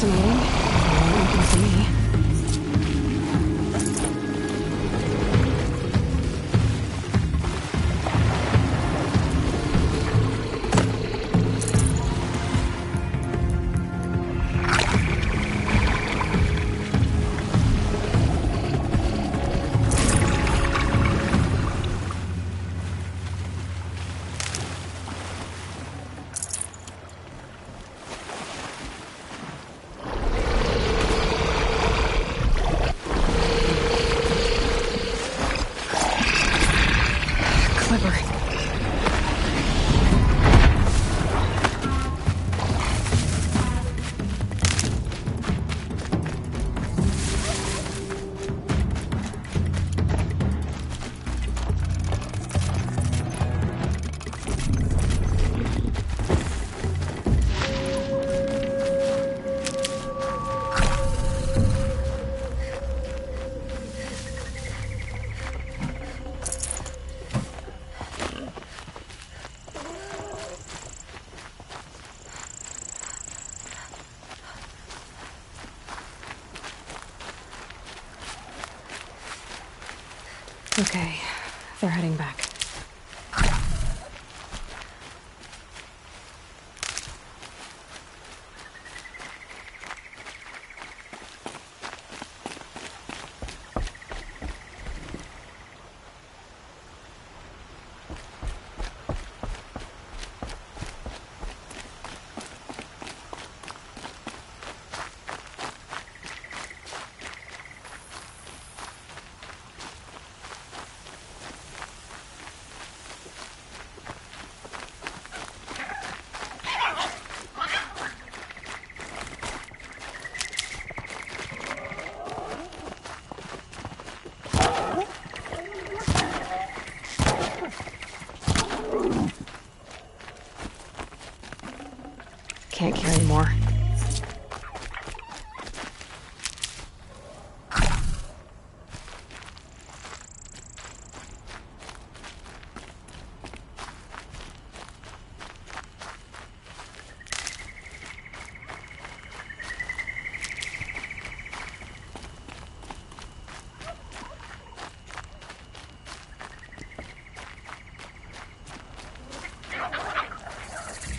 fascinating. Looking for me. Okay, they're heading back. Can't carry more.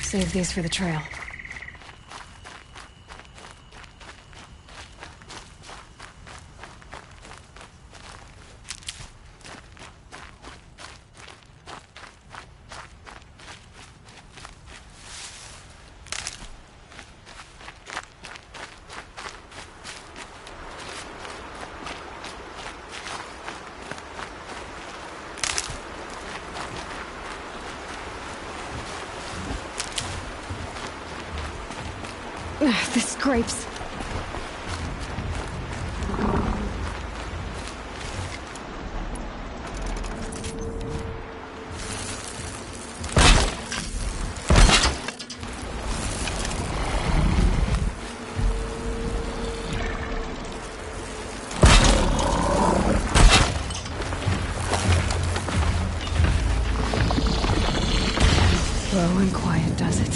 Save these for the trail. The scrapes. Slow and quiet does it.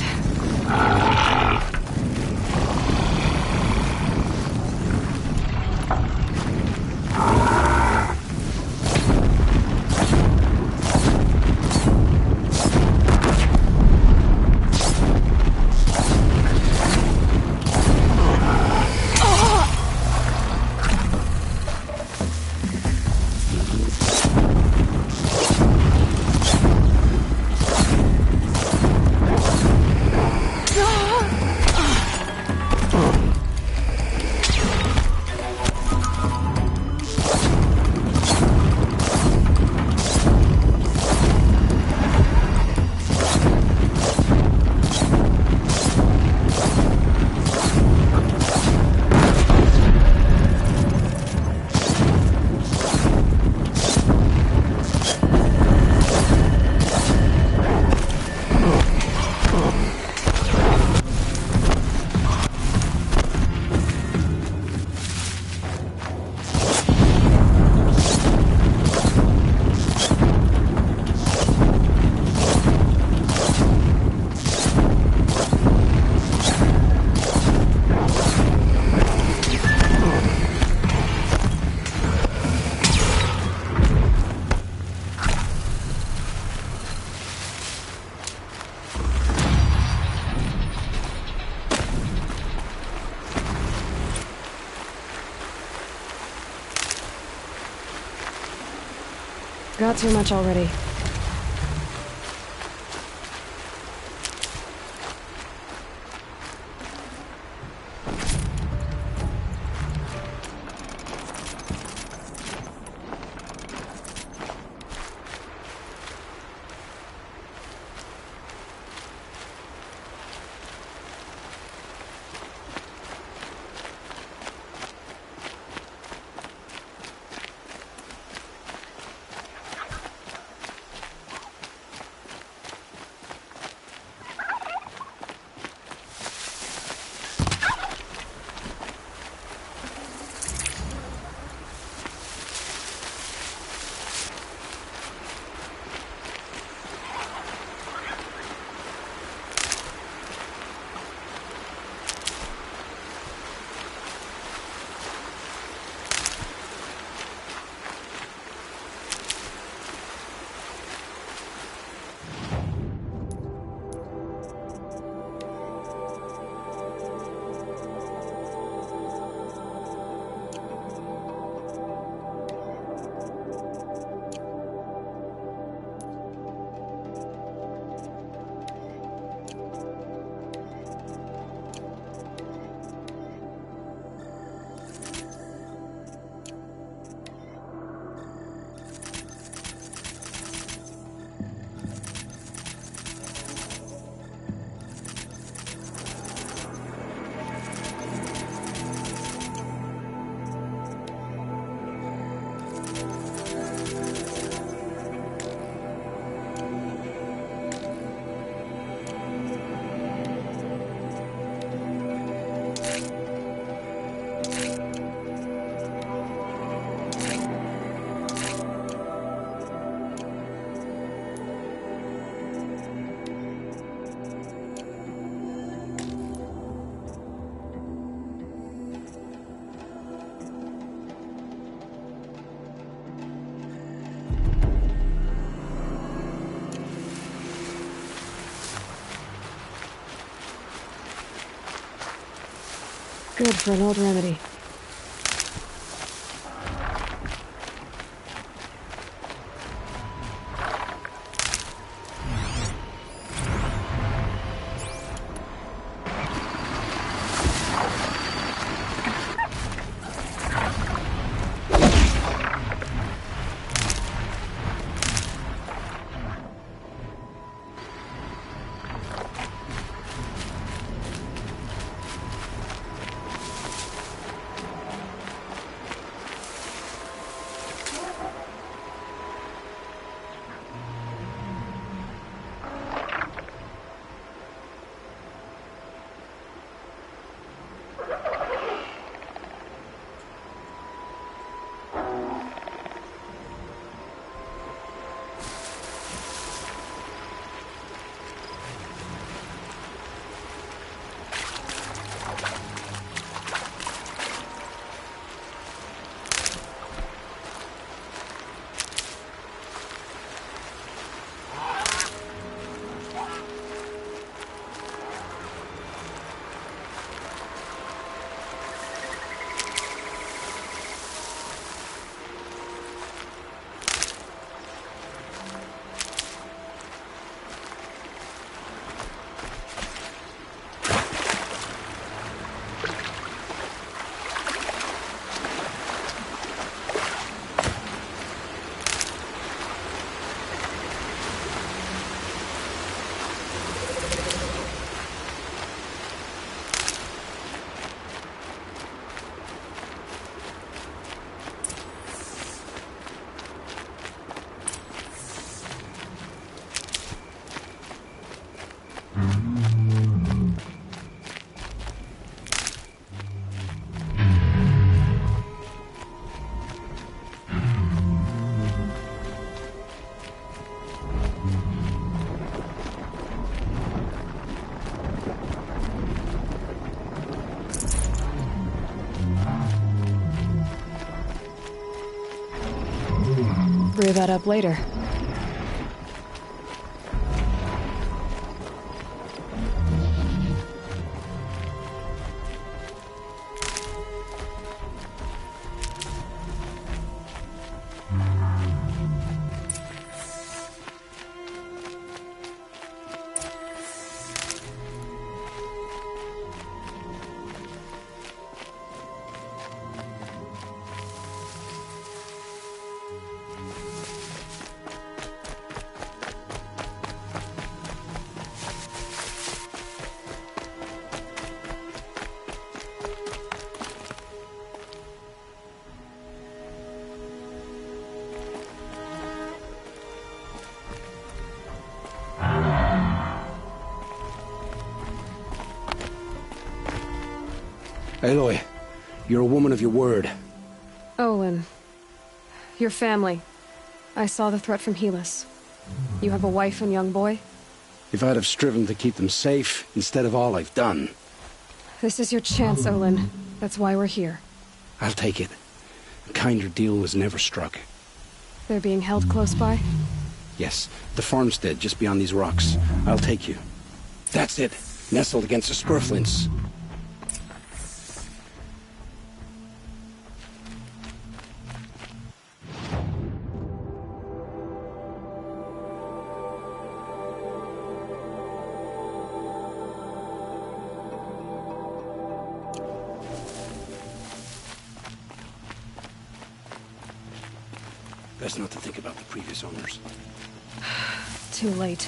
Got too much already. Good for an old remedy. Brew that up later. Aloy, you're a woman of your word. Olin. Your family. I saw the threat from Helis. You have a wife and young boy? If I'd have striven to keep them safe, instead of all I've done. This is your chance, Olin. That's why we're here. I'll take it. A kinder deal was never struck. They're being held close by? Yes, the farmstead just beyond these rocks. I'll take you. That's it. Nestled against the spurflints. Best not to think about the previous owners. Too late.